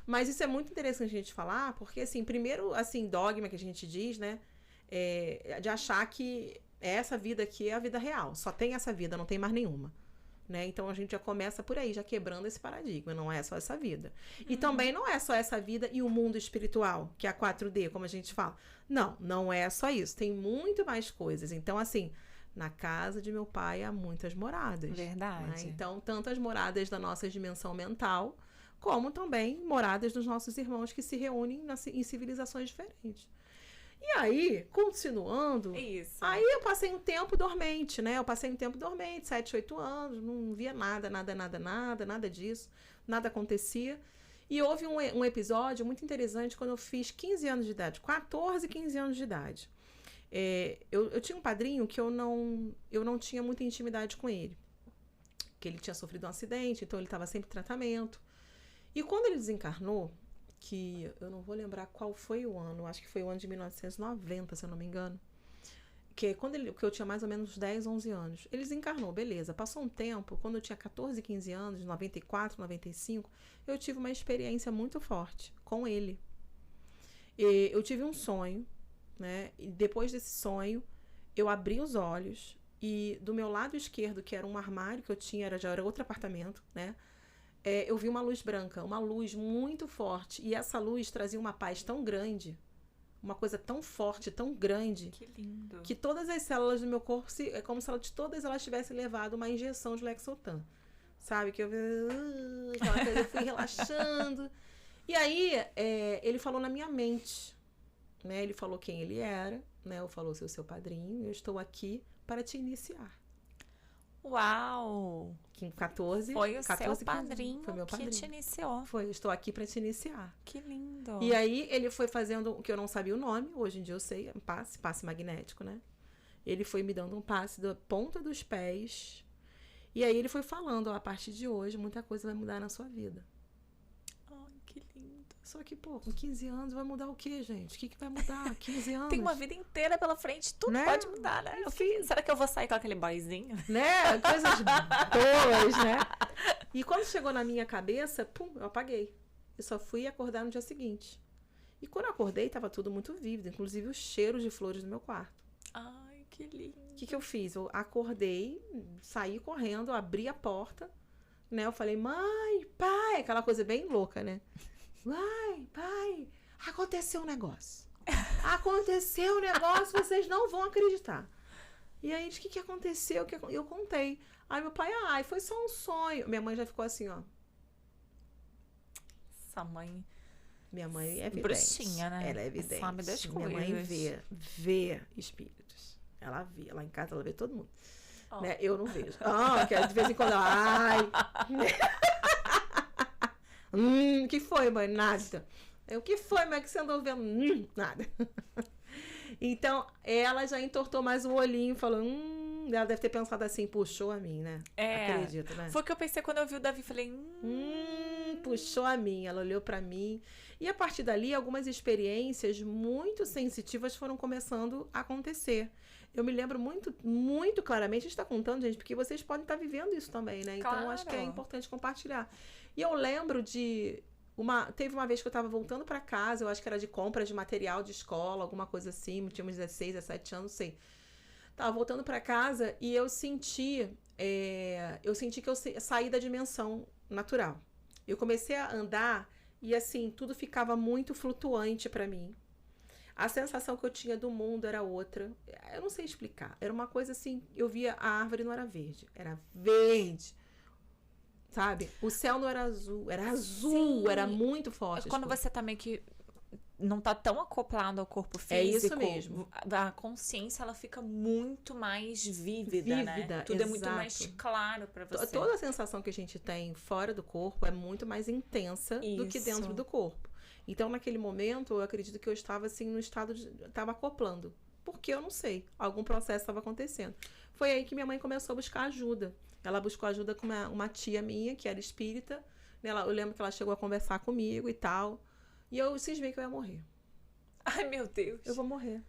Mas isso é muito interessante a gente falar, porque, assim, primeiro, assim, dogma que a gente diz, né? De achar que essa vida aqui é a vida real. Só tem essa vida, não tem mais nenhuma. Né? Então a gente já começa por aí, já quebrando esse paradigma. Não é só essa vida. E também não é só essa vida e o mundo espiritual, que é a 4D, como a gente fala. Não é só isso. Tem muito mais coisas. Então, assim, na casa de meu pai há muitas moradas. Verdade. Né? Então, tanto as moradas da nossa dimensão mental, como também moradas dos nossos irmãos que se reúnem em civilizações diferentes. E aí, continuando, aí eu passei um tempo dormente, né? 7, 8 anos, não via nada disso, nada acontecia. E houve um episódio muito interessante quando eu fiz 15 anos de idade, 14, 15 anos de idade. Eu tinha um padrinho que eu não tinha muita intimidade com ele. Que ele tinha sofrido um acidente, então ele estava sempre em tratamento. E quando ele desencarnou, que eu não vou lembrar qual foi o ano, acho que foi o ano de 1990, se eu não me engano. Que eu tinha mais ou menos 10, 11 anos. Ele desencarnou, beleza. Passou um tempo, quando eu tinha 14, 15 anos, 94, 95, eu tive uma experiência muito forte com ele. Eu tive um sonho, né? E depois desse sonho, eu abri os olhos e do meu lado esquerdo, que era um armário que eu tinha, já era outro apartamento, né? Eu vi uma luz branca, uma luz muito forte. E essa luz trazia uma paz tão grande, uma coisa tão forte, tão grande. Que lindo. Que todas as células do meu corpo, é como se todas elas tivessem levado uma injeção de Lexotan. Sabe? Que eu fui relaxando. E aí, ele falou na minha mente, né? Ele falou quem ele era, né? Eu falou, seu padrinho, eu estou aqui para te iniciar. Uau! Com 14, foi o 14, seu padrinho, foi meu padrinho que te iniciou. Foi, estou aqui para te iniciar. Que lindo. E aí ele foi fazendo o que eu não sabia o nome, hoje em dia eu sei, é um passe magnético, né? Ele foi me dando um passe da ponta dos pés. E aí ele foi falando, ó, a partir de hoje muita coisa vai mudar na sua vida. Ai, que lindo. Só que, pô, com 15 anos vai mudar o quê, gente? O que vai mudar? 15 anos? Tem uma vida inteira pela frente, tudo né? pode mudar, né? Será que eu vou sair com aquele boyzinho? Né? Coisas boas, né? E quando chegou na minha cabeça, pum, eu apaguei. Eu só fui acordar no dia seguinte. E quando eu acordei, tava tudo muito vívido, inclusive o cheiro de flores no meu quarto. Ai, que lindo. O que eu fiz? Eu acordei, saí correndo, abri a porta, né? Eu falei, mãe, pai, aquela coisa bem louca, né? Mãe, pai, aconteceu um negócio. Aconteceu um negócio, vocês não vão acreditar. E aí, o que aconteceu? Eu contei. Aí meu pai, foi só um sonho. Minha mãe já ficou assim, ó. Essa mãe... Minha mãe é vidente. Bruxinha, né? Ela é vidente. Sabe das Minha coisas. mãe vê espíritos. Ela vê. Lá em casa ela vê todo mundo. Oh. Né? Eu não vejo. Que de vez em quando o que foi, mãe? Nada. O que foi, mãe, que você andou vendo? Nada. Então, ela já entortou mais um olhinho, falou, ela deve ter pensado assim, puxou a mim, né? Acredito, né? Foi o que eu pensei quando eu vi o Davi, falei, puxou a mim, ela olhou pra mim. E a partir dali, algumas experiências muito sensitivas foram começando a acontecer. Eu me lembro muito, muito claramente, a gente tá contando, gente, porque vocês podem estar vivendo isso também, né? Então, claro. acho que é importante compartilhar. E eu lembro teve uma vez que eu tava voltando pra casa, eu acho que era de compra de material de escola, alguma coisa assim, tínhamos 16, 17 anos, não sei. Tava voltando pra casa e eu senti que eu saí da dimensão natural. Eu comecei a andar e, assim, tudo ficava muito flutuante pra mim. A sensação que eu tinha do mundo era outra. Eu não sei explicar. Era uma coisa assim, eu via a árvore não era verde, era verde. Sabe? O céu não era azul, era azul, Sim. Era muito forte. Quando você tá meio que não tá tão acoplado ao corpo físico. É isso mesmo. A consciência, ela fica muito mais vívida, né? Tudo exato. É muito mais claro pra você. Toda a sensação que a gente tem fora do corpo é muito mais intensa do que dentro do corpo. Então, naquele momento, eu acredito que eu estava assim, no estado de... Estava acoplando. Porque eu não sei. Algum processo estava acontecendo. Foi aí que minha mãe começou a buscar ajuda. Ela buscou ajuda com uma tia minha, que era espírita. Eu lembro que ela chegou a conversar comigo e tal. E eu cismei que eu ia morrer. Ai, meu Deus. Eu vou morrer.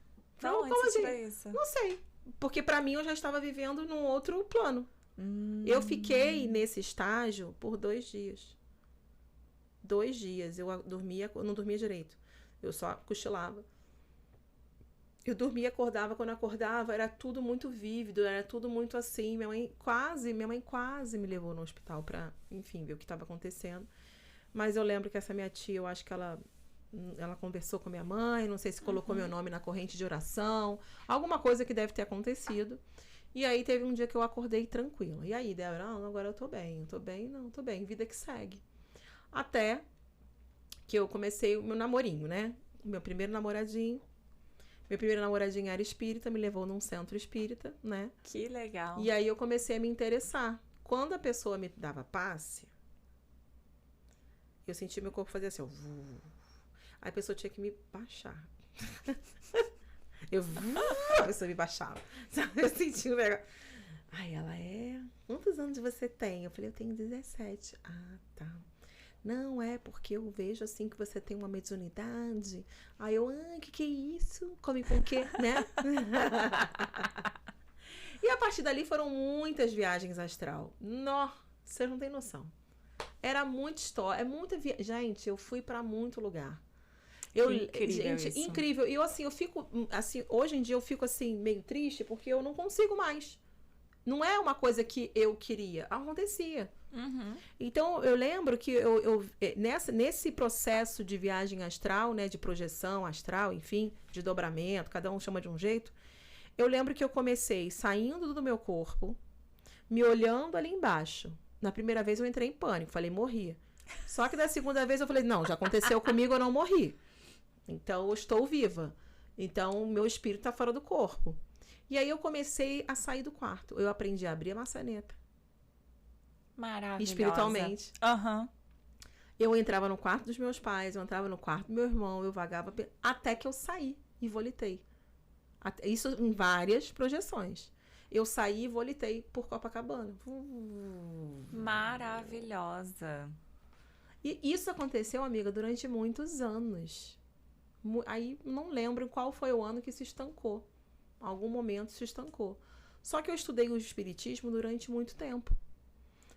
Não, como assim? Isso? Não sei. Porque pra mim eu já estava vivendo num outro plano. Eu fiquei nesse estágio por 2 dias. 2 dias. Eu não dormia direito. Eu só cochilava. Eu dormia, acordava. Quando eu acordava, era tudo muito vívido, era tudo muito assim. Minha mãe quase me levou no hospital pra, enfim, ver o que estava acontecendo. Mas eu lembro que essa minha tia, eu acho que ela conversou com a minha mãe, não sei se colocou meu nome na corrente de oração, alguma coisa que deve ter acontecido. E aí teve um dia que eu acordei tranquila. E aí, Débora, agora eu tô bem, tô bem, vida que segue. Até que eu comecei o meu namorinho, né? Meu primeiro namoradinho era espírita, me levou num centro espírita, né? Que legal. E aí eu comecei a me interessar. Quando a pessoa me dava passe, eu sentia meu corpo fazer assim, ó. Aí a pessoa tinha que me baixar. A pessoa me baixava. Sabe? Eu senti um negócio. Ai, ela é... Quantos anos você tem? Eu falei, eu tenho 17. Ah, tá. Não, é porque eu vejo assim que você tem uma mediunidade. Aí eu, que é isso? Come com o quê? Né? E a partir dali foram muitas viagens astral. Nossa, vocês não têm noção. Era muita história, é muita viagem. Gente, eu fui pra muito lugar. Gente, isso. incrível. E eu assim, eu fico assim, hoje em dia eu fico assim meio triste porque eu não consigo mais. Não é uma coisa que eu queria, acontecia. Uhum. Então eu lembro que nesse processo de viagem astral, né, de projeção astral, enfim, de dobramento, cada um chama de um jeito. Eu lembro que eu comecei saindo do meu corpo, me olhando ali embaixo. Na primeira vez eu entrei em pânico, falei, morri. Só que da segunda vez eu falei, não, já aconteceu comigo, eu não morri. Então eu estou viva. Então o meu espírito está fora do corpo. E aí eu comecei a sair do quarto. Eu aprendi a abrir a maçaneta. Maravilhosa. Espiritualmente. Aham. Eu entrava no quarto dos meus pais, eu entrava no quarto do meu irmão, eu vagava até que eu saí e volitei. Isso em várias projeções. Eu saí e volitei por Copacabana. Maravilhosa. E isso aconteceu, amiga, durante muitos anos. Aí não lembro qual foi o ano que se estancou. Algum momento se estancou. Só que eu estudei o espiritismo durante muito tempo.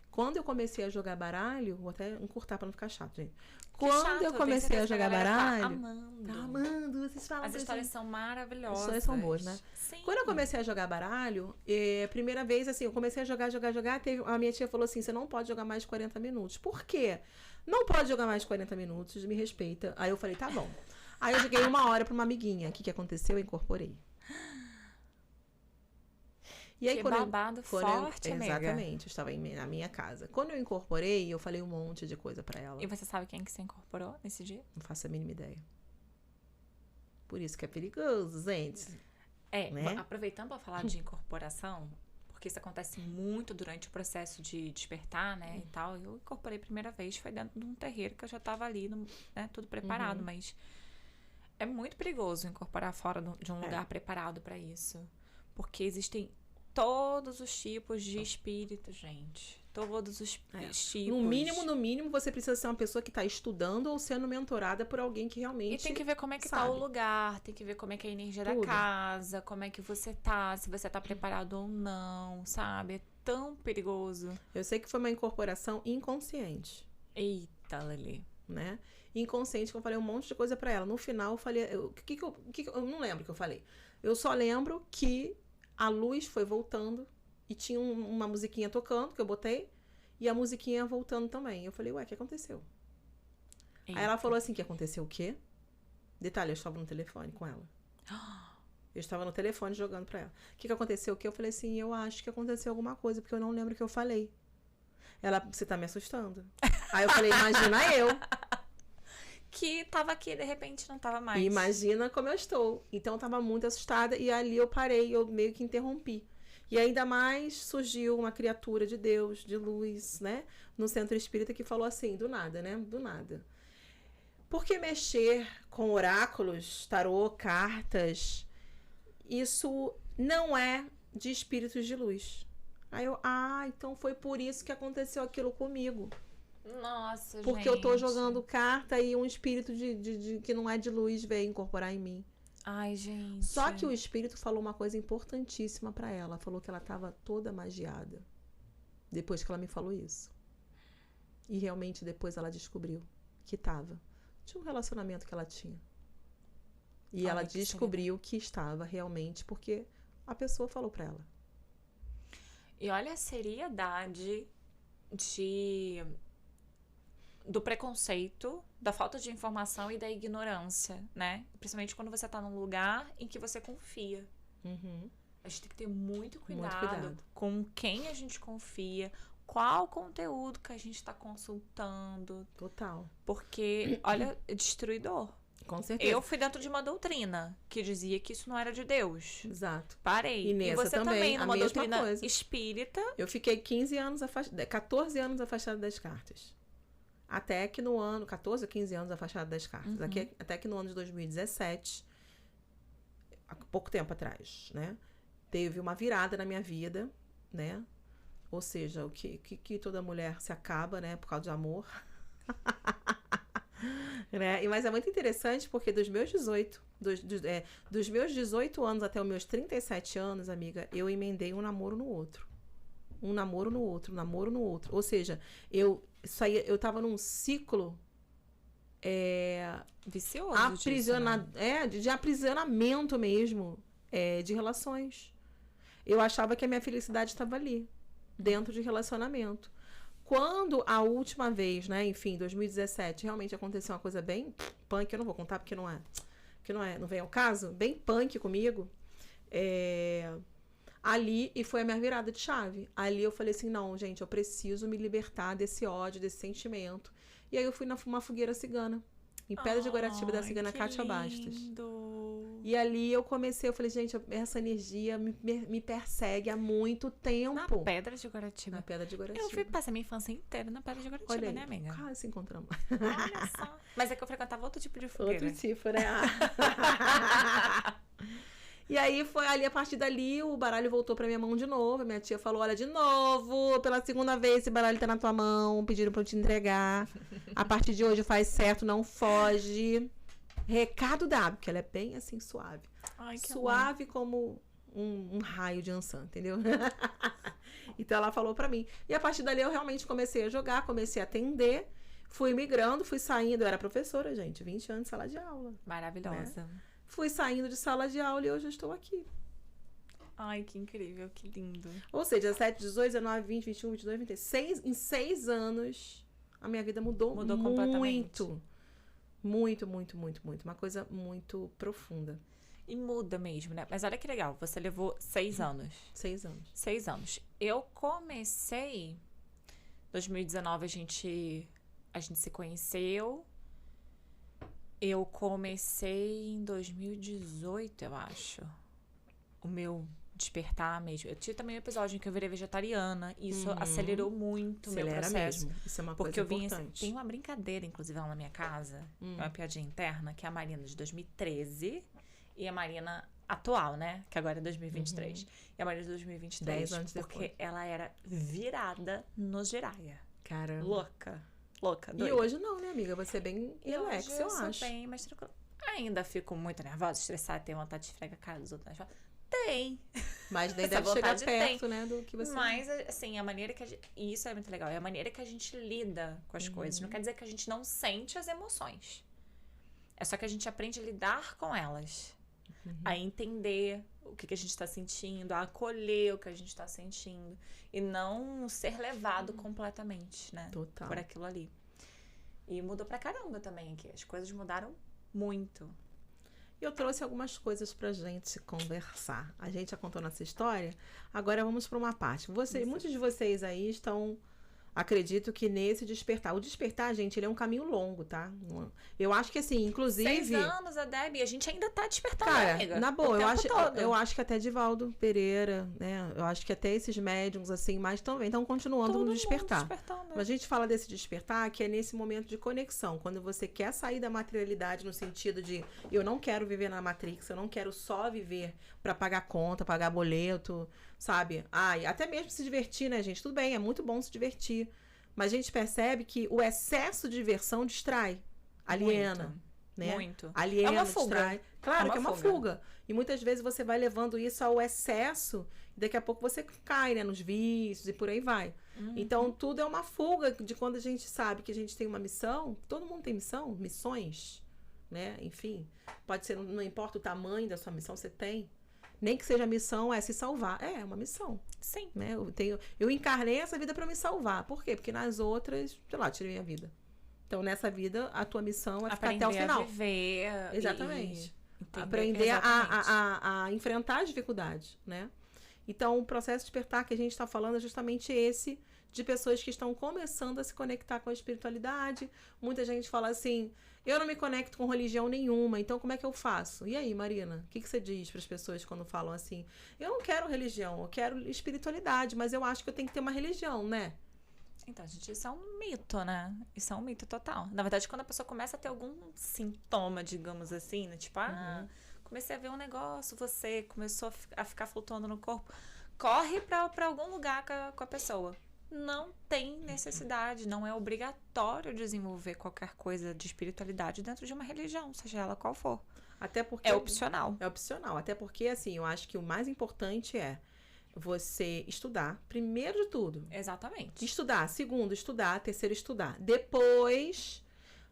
Quando eu comecei a jogar baralho, vou até encurtar pra não ficar chato, gente. Quando eu comecei a jogar baralho, tá amando, vocês falam. As histórias são maravilhosas. As histórias são boas, né? Sim. Quando eu comecei a jogar baralho, primeira vez, assim, eu comecei a jogar, a minha tia falou assim, você não pode jogar mais de 40 minutos. Por quê? Não pode jogar mais de 40 minutos, me respeita. Aí eu falei, tá bom. Aí eu joguei 1 hora pra uma amiguinha. O que aconteceu? Eu incorporei. E aí, que babado forte, amiga. Exatamente, eu estava na minha casa. Quando eu incorporei, eu falei um monte de coisa pra ela. E você sabe quem que você incorporou nesse dia? Não faço a mínima ideia. Por isso que é perigoso, gente. Né? Aproveitando para falar de incorporação, porque isso acontece muito durante o processo de despertar, né, e tal. Eu incorporei a primeira vez, foi dentro de um terreiro que eu já estava ali, né, tudo preparado, mas é muito perigoso incorporar fora de um lugar preparado para isso. Porque existem todos os tipos de espírito, gente. Todos os tipos. No mínimo, você precisa ser uma pessoa que está estudando ou sendo mentorada por alguém que realmente E tem que ver como é que tá o lugar, tem que ver como é que é a energia da casa, como é que você tá, se você tá preparado ou não, sabe? É tão perigoso. Eu sei que foi uma incorporação inconsciente. Eita, Lelê. Né? Inconsciente, que eu falei um monte de coisa pra ela. No final, eu falei... eu não lembro o que eu falei. Eu só lembro que a luz foi voltando e tinha uma musiquinha tocando, que eu botei, e a musiquinha voltando também. Eu falei, ué, o que aconteceu? Eita. Aí ela falou assim, que aconteceu o quê? Detalhe, eu estava no telefone com ela. Eu estava no telefone jogando pra ela. O que aconteceu? O que eu falei assim, eu acho que aconteceu alguma coisa, porque eu não lembro o que eu falei. Ela, você tá me assustando. Aí eu falei, imagina eu. Que tava aqui, de repente não tava mais. Imagina como eu estou. Então eu tava muito assustada e ali eu parei, eu meio que interrompi. E ainda mais surgiu uma criatura de Deus, de luz, né? No centro espírita que falou assim, do nada, né? Do nada. Por que mexer com oráculos, tarô, cartas? Isso não é de espíritos de luz. Aí eu, então foi por isso que aconteceu aquilo comigo. Nossa, porque eu tô jogando carta e um espírito que não é de luz veio incorporar em mim. Ai, gente. Só que o espírito falou uma coisa importantíssima pra ela. Falou que ela tava toda magiada. Depois que ela me falou isso. E realmente depois ela descobriu que tava. Tinha um relacionamento que ela tinha. E ela descobriu que estava realmente porque a pessoa falou pra ela. E olha a seriedade do preconceito, da falta de informação e da ignorância, né? Principalmente quando você tá num lugar em que você confia. A gente tem que ter muito cuidado com quem a gente confia, qual conteúdo que a gente tá consultando. Total. Porque, olha, é destruidor. Com certeza. Eu fui dentro de uma doutrina que dizia que isso não era de Deus. Exato. Parei. E nessa você também, numa doutrina coisa. Espírita. Eu fiquei 14 anos afastada das cartas. Até que no ano... 14 ou 15 anos afastada das cartas. Até que no ano de 2017... há pouco tempo atrás, né? Teve uma virada na minha vida, né? Ou seja, o que toda mulher se acaba, né? Por causa de amor. Né? Mas é muito interessante porque dos meus 18 anos até os meus 37 anos, amiga, eu emendei um namoro no outro. Um namoro no outro, um namoro no outro. Ou seja, eu tava num ciclo vicioso disso, né? de aprisionamento mesmo, de relações. Eu achava que a minha felicidade estava ali, dentro de relacionamento. Quando a última vez, né, enfim, 2017, realmente aconteceu uma coisa bem punk, eu não vou contar porque não vem ao caso, bem punk comigo, ali, e foi a minha virada de chave. Ali eu falei assim, não, gente, eu preciso me libertar desse ódio, desse sentimento. E aí eu fui numa fogueira cigana, em Pedra de Guaratiba, da cigana Kátia Bastos. E ali eu falei, gente, essa energia me persegue há muito tempo. Na Pedra de Guaratiba. Na Pedra de Guaratiba. Eu fui passar minha infância inteira na Pedra de Guaratiba, olha aí, né, amiga? quase se encontramos. Olha só. Mas é que eu frequentava outro tipo de fogueira. Outro tipo, né? E aí foi ali, a partir dali, o baralho voltou pra minha mão de novo. Minha tia falou, olha, de novo, pela segunda vez esse baralho tá na tua mão, pediram pra eu te entregar. A partir de hoje faz certo, não foge. Recado dado, porque ela é bem assim, suave. Ai, que suave amor. Como um raio de ançã, entendeu? Então ela falou pra mim. E a partir dali eu realmente comecei a jogar, comecei a atender. Fui migrando, fui saindo. Eu era professora, gente, 20 anos de sala de aula. Maravilhosa. Né? Fui saindo de sala de aula e hoje eu estou aqui. Ai, que incrível, que lindo. Ou seja, 17, 18, 19, 20, 21, 22, 26. Em 6 anos, a minha vida mudou completamente. Muito, muito, muito, muito. Uma coisa muito profunda. E muda mesmo, né? Mas olha que legal, você levou 6 anos. 6 anos. 6 anos. Eu comecei... 2019 a gente se conheceu. Eu comecei em 2018, eu acho. O meu despertar mesmo. Eu tive também um episódio em que eu virei vegetariana. E isso acelerou muito o meu processo. Mesmo. Isso é uma porque coisa importante. importante. Tem uma brincadeira, inclusive, lá na minha casa. Uma piadinha interna, que é a Marina de 2013 e a Marina atual, né? Que agora é 2023. E a Marina de 2023. 10 anos porque depois. ela era virada no Jiraya. Caramba. Louca, doida. E hoje não, né, amiga? Você é bem relax, eu acho. Bem, mas tranquilo. Ainda fico muito nervosa, estressada, tenho vontade de esfregar a cara dos outros. Tem. Mas daí Essa deve chegar vontade perto, né, do que você... Mas, assim, a maneira que a gente... E isso é muito legal. É a maneira que a gente lida com as coisas. Não quer dizer que a gente não sente as emoções. É só que a gente aprende a lidar com elas. A entender o que a gente está sentindo, a acolher o que a gente está sentindo. E não ser levado completamente, né? Total. Por aquilo ali. E mudou pra caramba também aqui. As coisas mudaram muito. E eu trouxe algumas coisas pra gente conversar. A gente já contou nossa história, agora vamos para uma parte. Muitos de vocês aí estão, acredito que nesse despertar. O despertar, gente, ele é um caminho longo, tá? Eu acho que assim, inclusive... 6 anos, a Debbie, a gente ainda tá despertando, cara, amiga. na boa, eu acho que até Divaldo Pereira, né? Eu acho que até esses médiums, assim, mais também estão continuando no despertar. Mas a gente fala desse despertar, que é nesse momento de conexão, quando você quer sair da materialidade no sentido de eu não quero viver na Matrix, eu não quero só viver pra pagar conta, pagar boleto, sabe? Até mesmo se divertir, né, gente? Tudo bem, é muito bom se divertir. Mas a gente percebe que o excesso de diversão distrai, aliena, né? Muito. Aliena, é uma fuga. distrai. Claro que é uma fuga. E muitas vezes você vai levando isso ao excesso e daqui a pouco você cai, né, nos vícios e por aí vai. Então, tudo é uma fuga de quando a gente sabe que a gente tem uma missão. Todo mundo tem missão, missões, né? Enfim, pode ser, não importa o tamanho da sua missão, você tem. Nem que seja a missão é se salvar. É uma missão. Sim. Né? Eu encarnei essa vida para me salvar. Por quê? Porque nas outras, sei lá, tirei minha vida. Então, nessa vida, a tua missão é ficar até o final. Aprender a viver. Exatamente. E aprender a enfrentar as dificuldades, né? Então, o processo de despertar que a gente está falando é justamente esse, de pessoas que estão começando a se conectar com a espiritualidade. Muita gente fala assim, eu não me conecto com religião nenhuma, então como é que eu faço? E aí, Marina, o que você diz para as pessoas quando falam assim, eu não quero religião, eu quero espiritualidade, mas eu acho que eu tenho que ter uma religião, né? Então, gente, isso é um mito, né? Isso é um mito total. Na verdade, quando a pessoa começa a ter algum sintoma, digamos assim, né? Tipo, comecei a ver um negócio, você começou a ficar flutuando no corpo. Corre pra algum lugar com a pessoa. Não tem necessidade, não é obrigatório desenvolver qualquer coisa de espiritualidade dentro de uma religião, seja ela qual for. Até porque É opcional. É opcional. Até porque, assim, eu acho que o mais importante é você estudar, primeiro de tudo. Exatamente. Estudar. Segundo, estudar. Terceiro, estudar. Depois,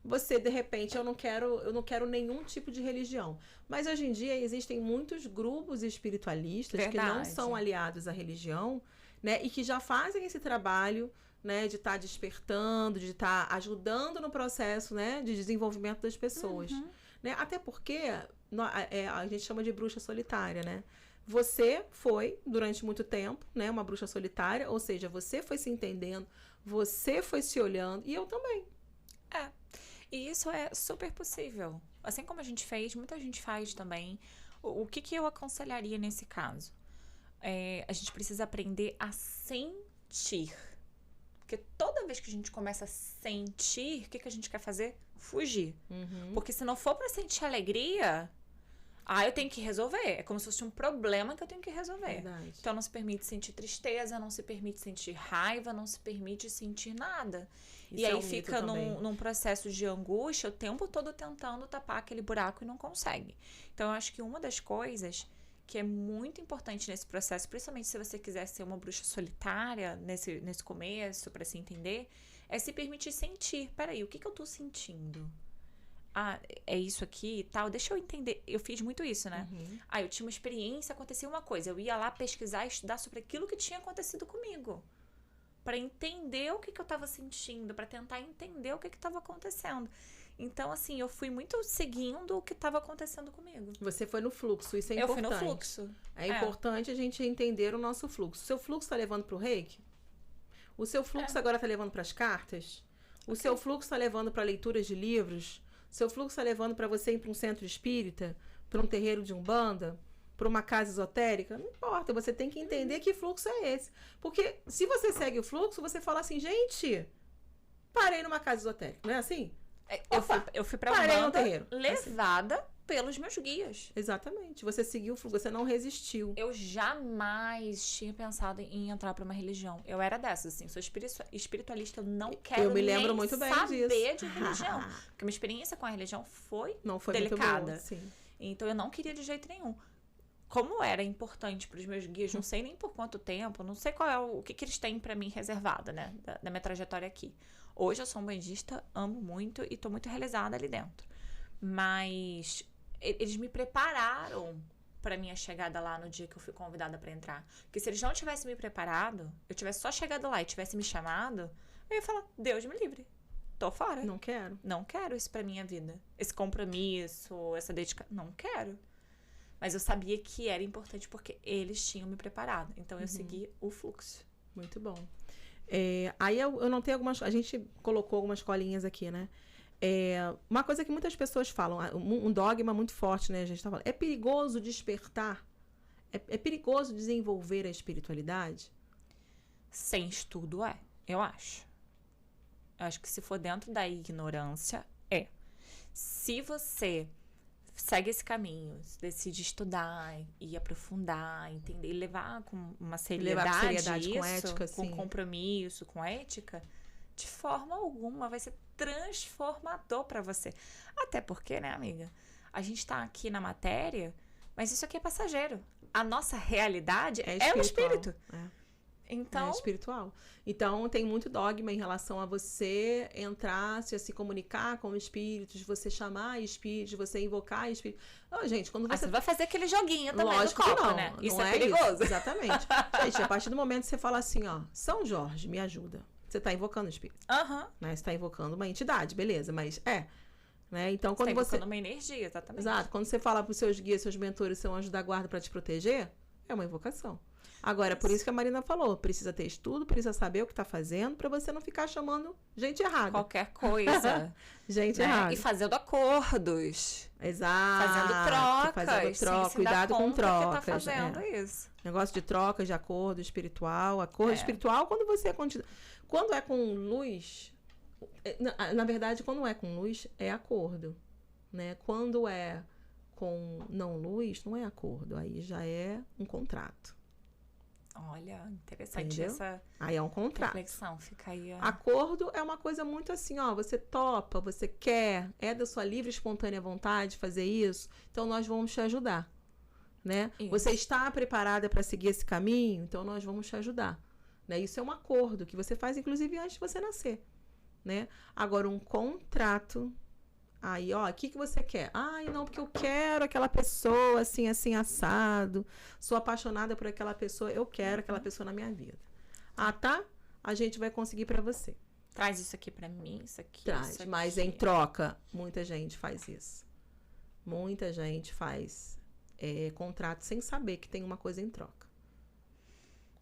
você, de repente, eu não quero nenhum tipo de religião. Mas hoje em dia existem muitos grupos espiritualistas que não Verdade. são aliados à religião, né? E que já fazem esse trabalho, né? De estar despertando, de estar ajudando no processo, né? De desenvolvimento das pessoas. Né? Até porque a gente chama de bruxa solitária, né? Você foi, durante muito tempo, né, uma bruxa solitária, ou seja, você foi se entendendo, você foi se olhando, e eu também. E isso é super possível. Assim como a gente fez, muita gente faz também. O que eu aconselharia nesse caso? A gente precisa aprender a sentir. Porque toda vez que a gente começa a sentir, o que a gente quer fazer? Fugir. Porque se não for pra sentir alegria, eu tenho que resolver. É como se fosse um problema que eu tenho que resolver. Verdade. Então não se permite sentir tristeza, não se permite sentir raiva, não se permite sentir nada. Isso e é aí um mito fica também. num processo de angústia o tempo todo tentando tapar aquele buraco e não consegue. Então eu acho que uma das coisas que é muito importante nesse processo, principalmente se você quiser ser uma bruxa solitária nesse começo, para se entender, é se permitir sentir. Peraí, o que eu tô sentindo? É isso aqui e tal, deixa eu entender. Eu fiz muito isso, né? Eu tinha uma experiência, acontecia uma coisa. Eu ia lá pesquisar e estudar sobre aquilo que tinha acontecido comigo. Pra entender o que eu tava sentindo, pra tentar entender o que tava acontecendo. Então, assim, eu fui muito seguindo o que tava acontecendo comigo. Você foi no fluxo, isso é Eu importante. fui no fluxo. É importante a gente entender o nosso fluxo. O seu fluxo tá levando pro reiki? O seu fluxo agora tá levando pras cartas? O seu fluxo tá levando pra leituras de livros? O seu fluxo tá levando pra você ir pra um centro espírita? Pra um terreiro de umbanda? Pra uma casa esotérica? Não importa, você tem que entender que fluxo é esse. Porque se você segue o fluxo, você fala assim, gente, parei numa casa esotérica, não é assim? Eu fui pra parei no Umbanda terreiro. levada pelos meus guias. Exatamente, você seguiu o fluxo, você não resistiu. Eu jamais tinha pensado em entrar pra uma religião. Eu era dessas, assim, sou espiritualista, eu não quero Eu me lembro nem muito bem saber disso. de religião. Porque minha experiência com a religião foi Não foi delicada. muito boa, sim. Então eu não queria de jeito nenhum. Como era importante pros meus guias, não sei nem por quanto tempo, não sei qual é o que eles têm pra mim reservado, né, da minha trajetória aqui. Hoje eu sou um bandista, amo muito e tô muito realizada ali dentro. Mas eles me prepararam pra minha chegada lá no dia que eu fui convidada pra entrar. Porque se eles não tivessem me preparado, eu tivesse só chegado lá e tivesse me chamado, eu ia falar, Deus me livre. Tô fora. Não quero. Não quero isso pra minha vida. Esse compromisso, essa dedicação. Não quero. Mas eu sabia que era importante porque eles tinham me preparado. Então eu segui o fluxo. Muito bom. Aí eu não tenho algumas... A gente colocou algumas colinhas aqui, né? Uma coisa que muitas pessoas falam, um dogma muito forte, né? A gente tá falando. É perigoso despertar? É perigoso desenvolver a espiritualidade? Sem estudo eu acho. Eu acho que se for dentro da ignorância, Se você segue esse caminho, decide estudar e aprofundar, entender, e levar com uma seriedade, com ética, com sim. compromisso, com ética, de forma alguma vai ser transformador pra você. Até porque, né, amiga? A gente tá aqui na matéria, mas isso aqui é passageiro. A nossa realidade é o espírito. Então, É espiritual. Então, tem muito dogma em relação a você entrar, se comunicar com espíritos, você chamar espíritos, você invocar espíritos. Gente, quando você... você vai fazer aquele joguinho também Lógico no que copo, não, né? não Isso é é perigoso. isso, exatamente. Gente, a partir do momento que você fala assim, São Jorge, me ajuda. Você tá invocando o espírito. Né? Você tá invocando uma entidade, beleza, mas né? Então, quando tá você... invocando uma energia, exatamente. Exato. Quando você fala pros seus guias, seus mentores, seu anjo da guarda pra te proteger, é uma invocação. Agora, por isso que a Marina falou, precisa ter estudo, precisa saber o que tá fazendo, pra você não ficar chamando gente errada. Qualquer coisa. Gente né? errada. E fazendo acordos. Exato. Fazendo trocas. Fazendo troca. sem se Cuidado dar com conta trocas. que tá fazendo isso. Negócio de trocas, de acordo espiritual. Acordo espiritual, quando você continua... Quando é com luz... Na verdade, quando é com luz, é acordo. Né? Quando é com não luz, não é acordo. Aí já é um contrato. Olha, interessante. Entendeu? Essa Aí é um contrato. reflexão. Fica aí. Acordo é uma coisa muito assim, ó, você topa, você quer, é da sua livre e espontânea vontade fazer isso, então nós vamos te ajudar, né? Isso. Você está preparada para seguir esse caminho, então nós vamos te ajudar, né? Isso é um acordo que você faz, inclusive, antes de você nascer, né? Agora, um contrato, aí, ó, o que você quer? Ai, não, porque eu quero aquela pessoa assim, assim, assado, sou apaixonada por aquela pessoa, eu quero aquela pessoa na minha vida. Ah, tá? A gente vai conseguir para você. Traz isso aqui para mim, isso aqui. Traz, isso aqui. mas em troca, muita gente faz isso. Muita gente faz contrato sem saber que tem uma coisa em troca.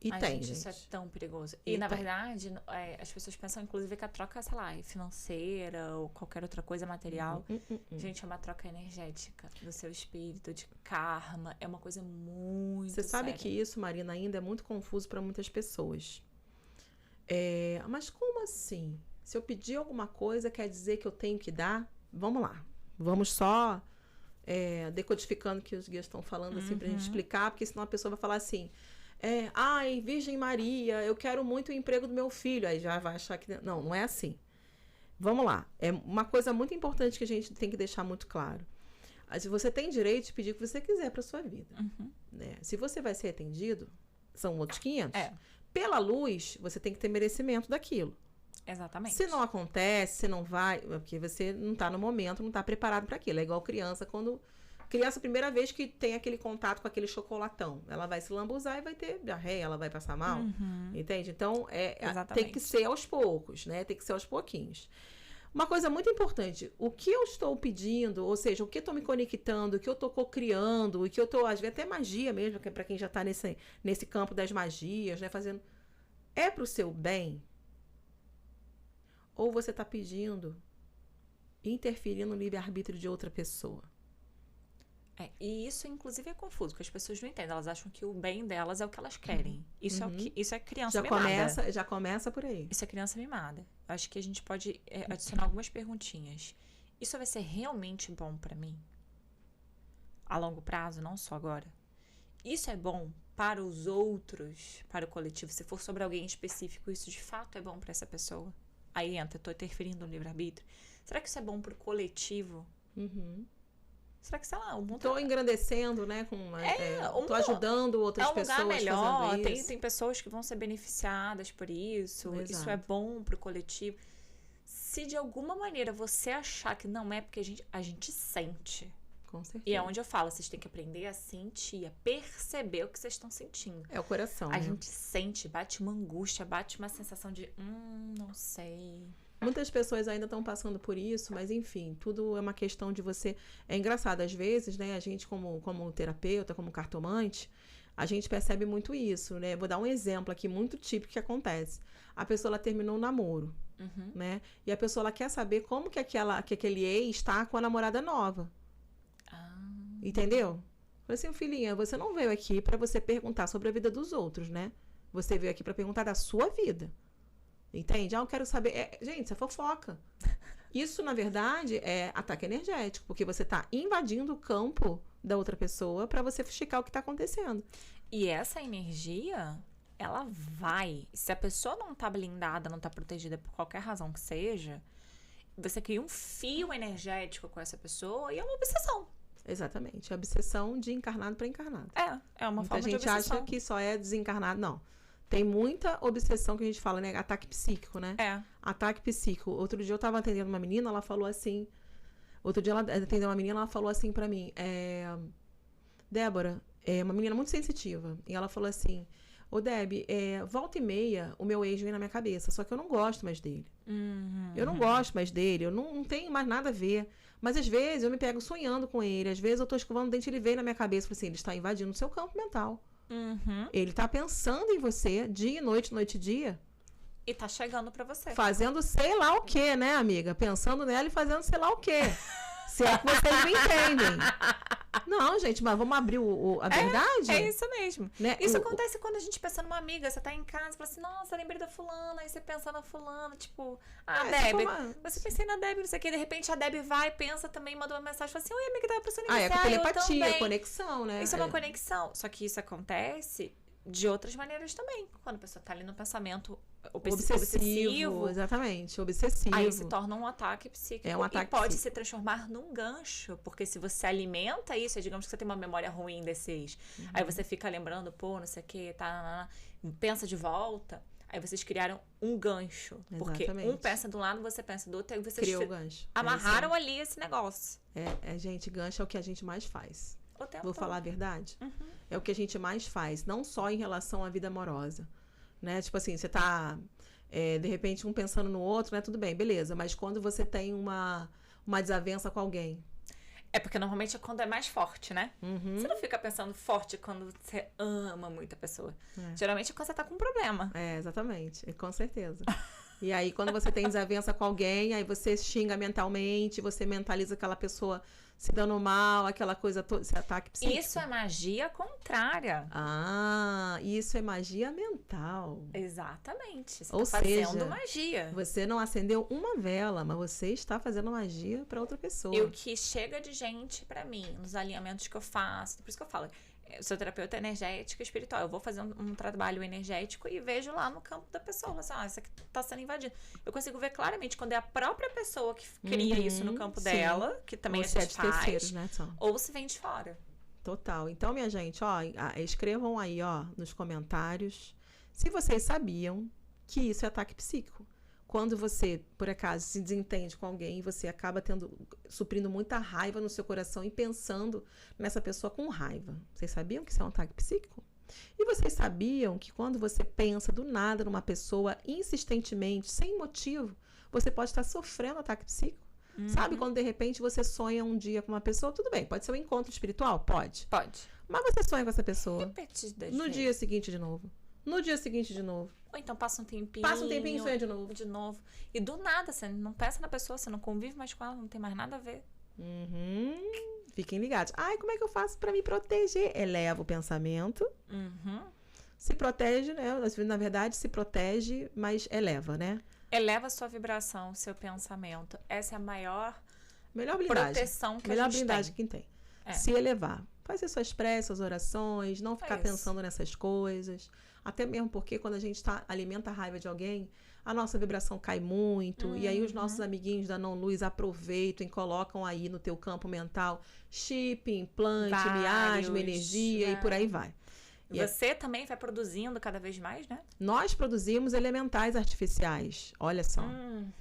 E Ai, tem, gente. Isso é tão perigoso. E na verdade, as pessoas pensam, inclusive, que a troca, sei lá, é financeira ou qualquer outra coisa material. Gente, é uma troca energética do seu espírito, de karma. É uma coisa muito Você sabe séria. que isso, Marina, ainda é muito confuso para muitas pessoas. Mas como assim? Se eu pedir alguma coisa, quer dizer que eu tenho que dar? Vamos lá. Vamos só decodificando o que os guias estão falando, assim, pra gente explicar, porque senão a pessoa vai falar assim... ai, Virgem Maria, eu quero muito o emprego do meu filho. Aí já vai achar que... Não é assim. Vamos lá. É uma coisa muito importante que a gente tem que deixar muito claro. Você tem direito de pedir o que você quiser para sua vida. Né? Se você vai ser atendido, são outros 500. Pela luz, você tem que ter merecimento daquilo. Exatamente. Se não acontece, se não vai... Porque você não está no momento, não está preparado para aquilo. É igual criança, quando... Criança, a primeira vez que tem aquele contato com aquele chocolatão, ela vai se lambuzar e vai ter diarreia, ela vai passar mal, entende? Então, tem que ser aos poucos, né? Tem que ser aos pouquinhos. Uma coisa muito importante, o que eu estou pedindo, ou seja, o que eu estou me conectando, o que eu estou cocriando, o que eu estou, às vezes até magia mesmo, que é para quem já está nesse campo das magias, né? Fazendo, é para o seu bem? Ou você está pedindo, interferindo no livre-arbítrio de outra pessoa? E isso, inclusive, é confuso, porque as pessoas não entendem. Elas acham que o bem delas é o que elas querem. Isso é criança mimada. Já começa por aí. Isso é criança mimada. Acho que a gente pode adicionar algumas perguntinhas. Isso vai ser realmente bom pra mim? A longo prazo, não só agora? Isso é bom para os outros, para o coletivo? Se for sobre alguém específico, isso de fato é bom pra essa pessoa? Aí entra, tô interferindo no livre-arbítrio. Será que isso é bom pro coletivo? Será que, sei lá, o mundo... Tô engrandecendo, né? Tô ajudando outras pessoas lugar melhor, fazendo isso. Tem pessoas que vão ser beneficiadas por isso. Exato. Isso é bom pro coletivo. Se de alguma maneira você achar que não é, porque a gente sente. Com certeza. E é onde eu falo, vocês têm que aprender a sentir, a perceber o que vocês estão sentindo. É o coração, A gente sente, bate uma angústia, bate uma sensação de, não sei... Muitas pessoas ainda estão passando por isso, mas enfim, tudo é uma questão de você... É engraçado, às vezes, né, a gente como terapeuta, como cartomante, a gente percebe muito isso, né? Vou dar um exemplo aqui muito típico que acontece. A pessoa, ela terminou um namoro, né? E a pessoa, ela quer saber como que aquele ex está com a namorada nova. Entendeu? Falei assim, filhinha, você não veio aqui para você perguntar sobre a vida dos outros, né? Você veio aqui para perguntar da sua vida. Entende? Eu quero saber... gente, isso é fofoca. Isso, na verdade, é ataque energético, porque você está invadindo o campo da outra pessoa para você fuxicar o que está acontecendo. E essa energia, ela vai... Se a pessoa não está blindada, não está protegida por qualquer razão que seja, você cria um fio energético com essa pessoa e é uma obsessão. Exatamente. É obsessão de encarnado para encarnado. É uma forma de obsessão. Muita gente acha que só é desencarnado. Não. Tem muita obsessão que a gente fala, né? Ataque psíquico, né? Ataque psíquico. Outro dia eu tava atendendo uma menina, ela falou assim... Outro dia ela atendeu uma menina, ela falou assim pra mim... Débora, uma menina muito sensitiva. E ela falou assim... Ô, Deb, volta e meia, o meu ex vem na minha cabeça. Só que eu não gosto mais dele. Eu não gosto mais dele. Eu não tenho mais nada a ver. Mas às vezes eu me pego sonhando com ele. Às vezes eu tô escovando o dente e ele vem na minha cabeça. Eu falei assim, ele está invadindo o seu campo mental. Ele tá pensando em você dia e noite, noite e dia. E tá chegando pra você. Fazendo sei lá o que, né, amiga? Pensando nela e fazendo sei lá o que. Se é que vocês me entendem. Não, gente, mas vamos abrir a verdade? É isso mesmo. Né? Isso acontece quando a gente pensa numa amiga, você tá em casa e fala assim, nossa, lembrei da fulana, aí você pensa na fulana, tipo, Debbie, você pensei na Debbie, não sei o que, de repente a Debbie vai, pensa também, manda uma mensagem, fala assim, oi amiga, tava pensando em você, é com telepatia, conexão, né? Isso é uma conexão, só que isso acontece de outras maneiras também, quando a pessoa tá ali no pensamento obsessivo. Exatamente, obsessivo. Aí se torna um ataque psíquico. É um ataque e pode psíquico. se transformar num gancho, porque se você alimenta isso, digamos que você tem uma memória ruim desses, aí você fica lembrando, pô, não sei o que, tá, pensa de volta, aí vocês criaram um gancho. Porque um pensa de um lado, você pensa do outro, aí vocês criou o gancho. Amarraram ali esse negócio. Gente, gancho é o que a gente mais faz. Vou todo. falar a verdade? É o que a gente mais faz, não só em relação à vida amorosa, né? Tipo assim, você tá, de repente, um pensando no outro, né? Tudo bem, beleza. Mas quando você tem uma desavença com alguém. É porque normalmente é quando é mais forte, né? Você não fica pensando forte quando você ama muito a pessoa. Geralmente é quando você tá com um problema. Exatamente. Com certeza. E aí, quando você tem desavença com alguém, aí você xinga mentalmente, você mentaliza aquela pessoa se dando mal, aquela coisa toda, esse ataque psíquico. Isso é magia contrária. Isso é magia mental. Exatamente. Você Ou está fazendo magia. Você não acendeu uma vela, mas você está fazendo magia para outra pessoa. E o que chega de gente para mim, nos alinhamentos que eu faço, por isso que eu falo, eu sou terapeuta energética e espiritual. Eu vou fazer um trabalho energético e vejo lá no campo da pessoa. Assim, isso aqui tá sendo invadido. Eu consigo ver claramente quando é a própria pessoa que cria isso no campo dela, que também ou a se gente de faz, terceiros, né, ou se vem de fora. Total. Então, minha gente, escrevam aí, nos comentários se vocês sabiam que isso é ataque psíquico. Quando você, por acaso, se desentende com alguém, você acaba suprindo muita raiva no seu coração e pensando nessa pessoa com raiva. Vocês sabiam que isso é um ataque psíquico? E vocês sabiam que quando você pensa do nada numa pessoa insistentemente, sem motivo, você pode estar sofrendo ataque psíquico? Sabe quando de repente você sonha um dia com uma pessoa? Tudo bem, pode ser um encontro espiritual? Pode. Mas você sonha com essa pessoa no dia seguinte de novo. No dia seguinte de novo. Ou então passa um tempinho. Passa um tempinho e sonha de novo. E do nada, você não pensa na pessoa, você não convive mais com ela, não tem mais nada a ver. Fiquem ligados. Como é que eu faço pra me proteger? Eleva o pensamento. Se protege, né? Na verdade, se protege, mas eleva, né? Eleva a sua vibração, o seu pensamento. Essa é a melhor blindagem. Proteção que a gente blindagem que tem. Se elevar. Fazer suas preces, suas orações, não ficar pensando nessas coisas. Até mesmo porque quando a gente alimenta a raiva de alguém, a nossa vibração cai muito. E aí os nossos amiguinhos da não-luz aproveitam e colocam aí no teu campo mental chip, implante, miasma, energia e por aí vai. E você também vai produzindo cada vez mais, né? Nós produzimos elementais artificiais. Olha só.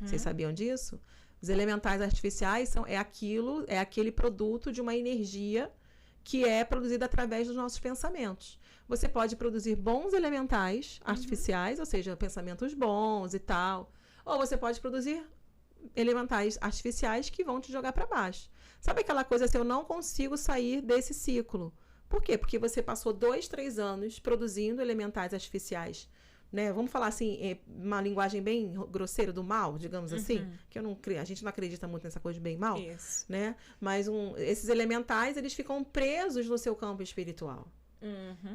Vocês sabiam disso? Os elementais artificiais é aquele produto de uma energia que é produzida através dos nossos pensamentos. Você pode produzir bons elementais artificiais, ou seja, pensamentos bons e tal. Ou você pode produzir elementais artificiais que vão te jogar para baixo. Sabe aquela coisa assim, eu não consigo sair desse ciclo. Por quê? Porque você passou 2, 3 anos produzindo elementais artificiais, né? Vamos falar assim, uma linguagem bem grosseira do mal, digamos assim, que a gente não acredita muito nessa coisa de bem e mal, né? Mas esses elementais, eles ficam presos no seu campo espiritual.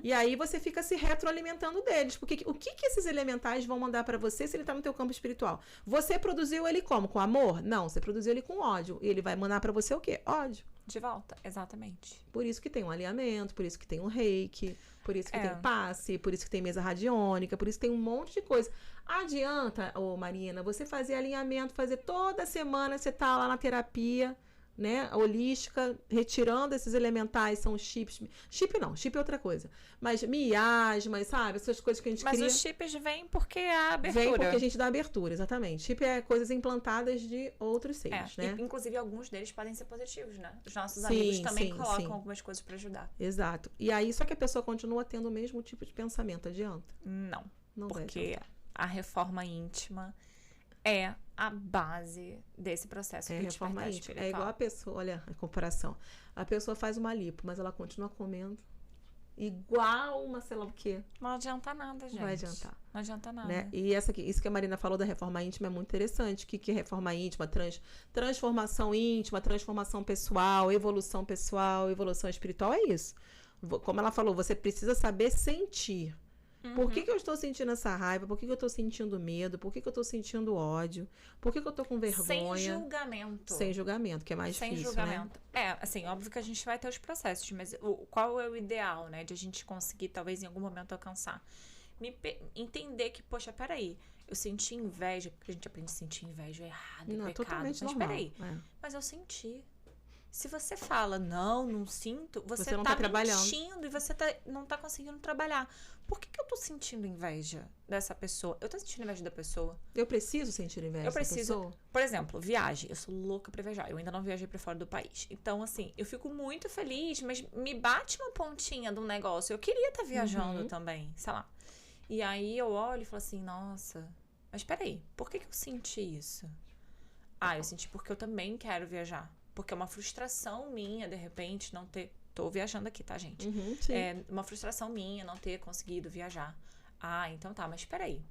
E aí você fica se retroalimentando deles. Porque o que esses elementais vão mandar para você se ele tá no teu campo espiritual? Você produziu ele como? Com amor? Não, você produziu ele com ódio. E ele vai mandar para você o quê? Ódio. De volta, exatamente. Por isso que tem um alinhamento, por isso que tem um reiki, por isso que tem passe, por isso que tem mesa radiônica, por isso que tem um monte de coisa. Adianta, Marina, você fazer alinhamento, fazer toda semana, você tá lá na terapia, né, holística, retirando esses elementais, são chips. Chip não, chip é outra coisa. Mas miasmas, sabe? Essas coisas que a gente cria. Mas os chips vêm porque a abertura. Vem porque a gente dá abertura, exatamente. Chip é coisas implantadas de outros seres, né? Inclusive, alguns deles podem ser positivos, né? Os nossos amigos também colocam algumas coisas para ajudar. Exato. E aí, só que a pessoa continua tendo o mesmo tipo de pensamento. Adianta? Não porque a reforma íntima é a base desse processo de despertar espiritual. É igual a pessoa, olha a comparação. A pessoa faz uma lipo, mas ela continua comendo. igual uma sei lá o quê. Não adianta nada, gente. Não vai adiantar. Não adianta nada. Né? E isso que a Marina falou da reforma íntima é muito interessante. O que é reforma íntima? Transformação íntima, transformação pessoal, evolução espiritual, é isso. Como ela falou, você precisa saber sentir. Por que eu estou sentindo essa raiva? Por que eu estou sentindo medo? Por que eu estou sentindo ódio? Por que eu estou com vergonha? Sem julgamento. Sem julgamento, que é mais difícil, julgamento. né? Assim, óbvio que a gente vai ter os processos, mas qual é o ideal, né? De a gente conseguir, talvez, em algum momento, alcançar. Entender que, poxa, peraí, eu senti inveja, porque a gente aprende a sentir inveja errado, Não, pecado. totalmente Mas normal. peraí, mas eu senti. Se você fala, não sinto, você não tá trabalhando. mentindo e você não tá conseguindo trabalhar. Por que eu tô sentindo inveja dessa pessoa? Eu tô sentindo inveja da pessoa. Eu preciso sentir inveja dessa pessoa? Por exemplo, viagem. Eu sou louca pra viajar. Eu ainda não viajei pra fora do país. Então, assim, eu fico muito feliz, mas me bate uma pontinha de um negócio. Eu queria estar viajando também, sei lá. E aí eu olho e falo assim, nossa, mas peraí, por que eu senti isso? Eu senti porque eu também quero viajar. Porque é uma frustração minha, de repente, não ter... Tô viajando aqui, tá, gente? Sim. É uma frustração minha não ter conseguido viajar. Então tá, mas peraí.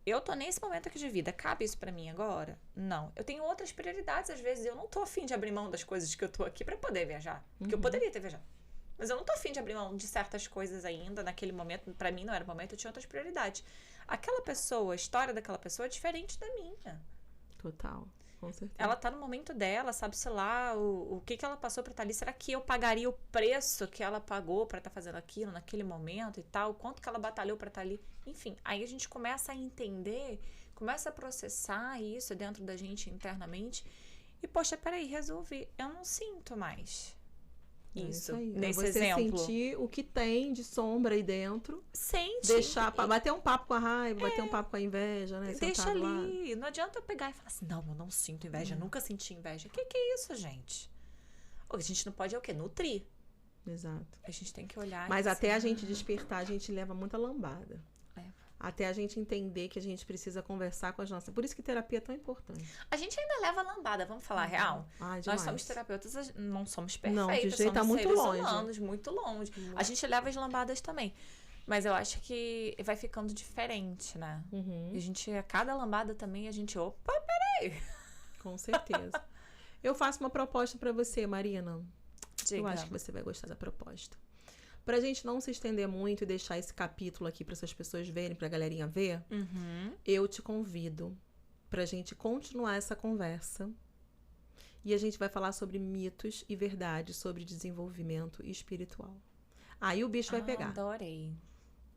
Eu tô nesse momento aqui de vida. Cabe isso pra mim agora? Não. Eu tenho outras prioridades, às vezes. Eu não tô afim de abrir mão das coisas que eu tô aqui pra poder viajar. Porque eu poderia ter viajado. Mas eu não tô afim de abrir mão de certas coisas ainda. Naquele momento, pra mim não era o momento, eu tinha outras prioridades. Aquela pessoa, a história daquela pessoa é diferente da minha. Total. Com certeza. Ela tá no momento dela, sabe, sei lá, o que ela passou pra estar ali. Será que eu pagaria o preço que ela pagou pra estar fazendo aquilo naquele momento e tal? Quanto que ela batalhou pra estar ali? Enfim, aí a gente começa a entender, começa a processar isso dentro da gente internamente. E, poxa, peraí, resolvi. Eu não sinto mais isso aí. nesse você exemplo. Sentir o que tem de sombra aí dentro. Sente. Deixar, bater um papo com a raiva, bater um papo com a inveja, né? Deixa ali. Lá. Não adianta eu pegar e falar assim, não, eu não sinto inveja, nunca senti inveja. Que é isso, gente? A gente não pode, o quê? Nutrir. Exato. A gente tem que olhar. Mas até a gente despertar, a gente leva muita lambada. Até a gente entender que a gente precisa conversar com as nossas... Por isso que terapia é tão importante. A gente ainda leva lambada, vamos falar real? Nós somos terapeutas, não somos perfeitos. Não, de jeito tá muito longe. Humanos, muito longe. A gente leva as lambadas também. Mas eu acho que vai ficando diferente, né? E a gente, a cada lambada também, a gente... Opa, peraí. Com certeza. Eu faço uma proposta pra você, Marina. Diga. Eu acho que você vai gostar da proposta. Pra gente não se estender muito e deixar esse capítulo aqui para essas pessoas verem, pra galerinha ver, eu te convido pra gente continuar essa conversa e a gente vai falar sobre mitos e verdades sobre desenvolvimento espiritual. Aí o bicho vai pegar. Adorei.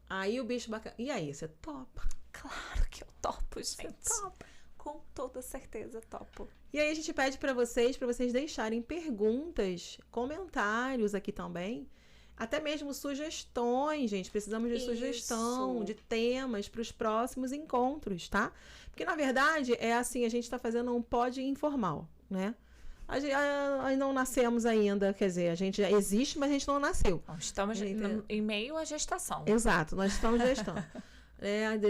Aí o bicho bacana. E aí, você topa? Claro que eu topo, gente. Você topa? Com toda certeza, topo. E aí a gente pede pra vocês deixarem perguntas, comentários aqui também. Até mesmo sugestões, gente. Precisamos de sugestão, de temas para os próximos encontros, tá? Porque, na verdade, é assim, a gente está fazendo um pod informal, né? Não nascemos ainda, quer dizer, a gente já existe, mas a gente não nasceu. Estamos em meio à gestação. Exato, nós estamos gestando.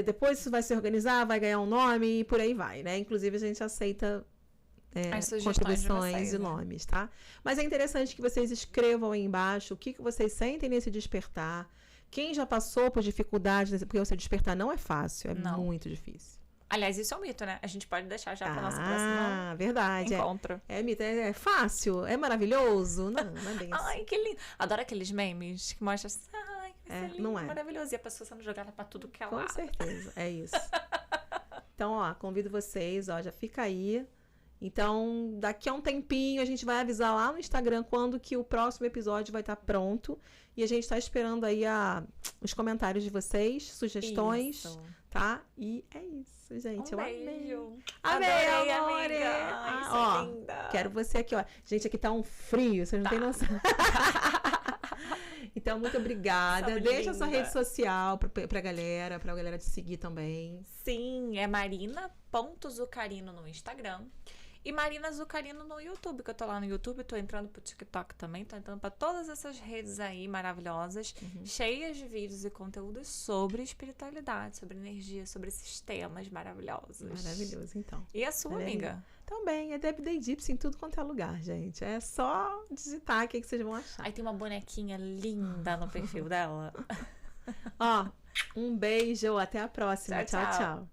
Depois isso vai se organizar, vai ganhar um nome e por aí vai, né? Inclusive, a gente aceita... contribuições e nomes, tá? Mas é interessante que vocês escrevam aí embaixo o que vocês sentem nesse despertar. Quem já passou por dificuldades, porque o seu despertar não é fácil, é muito difícil. Aliás, isso é um mito, né? A gente pode deixar já para nossa próxima verdade, encontro. É mito, é fácil, é maravilhoso. Não é bem assim. Ai, que lindo. Adoro aqueles memes que mostram assim, lindo, não é maravilhoso. E a pessoa sendo jogada pra tudo que é lá. Com certeza, é isso. Então, convido vocês, já fica aí. Então, daqui a um tempinho, a gente vai avisar lá no Instagram quando que o próximo episódio vai estar pronto. E a gente está esperando aí os comentários de vocês, sugestões, tá? E é isso, gente. Um eu beijo. Amei, amore. Ó, quero você aqui, ó. Gente, aqui tá um frio, vocês não têm noção. Então, muito obrigada. Deixa a sua rede social pra galera te seguir também. Sim, é marina.zucarino no Instagram. E Marina Zucarino no YouTube, que eu tô lá no YouTube, tô entrando pro TikTok também, tô entrando pra todas essas redes aí maravilhosas, cheias de vídeos e conteúdos sobre espiritualidade, sobre energia, sobre esses temas maravilhosos. Maravilhoso, então. E a sua, amiga? Também, é Debbie Day Gypsy em tudo quanto é lugar, gente. É só digitar aqui que vocês vão achar. Aí tem uma bonequinha linda no perfil dela. Ó, um beijo, até a próxima. Tchau, Tchau, tchau. tchau.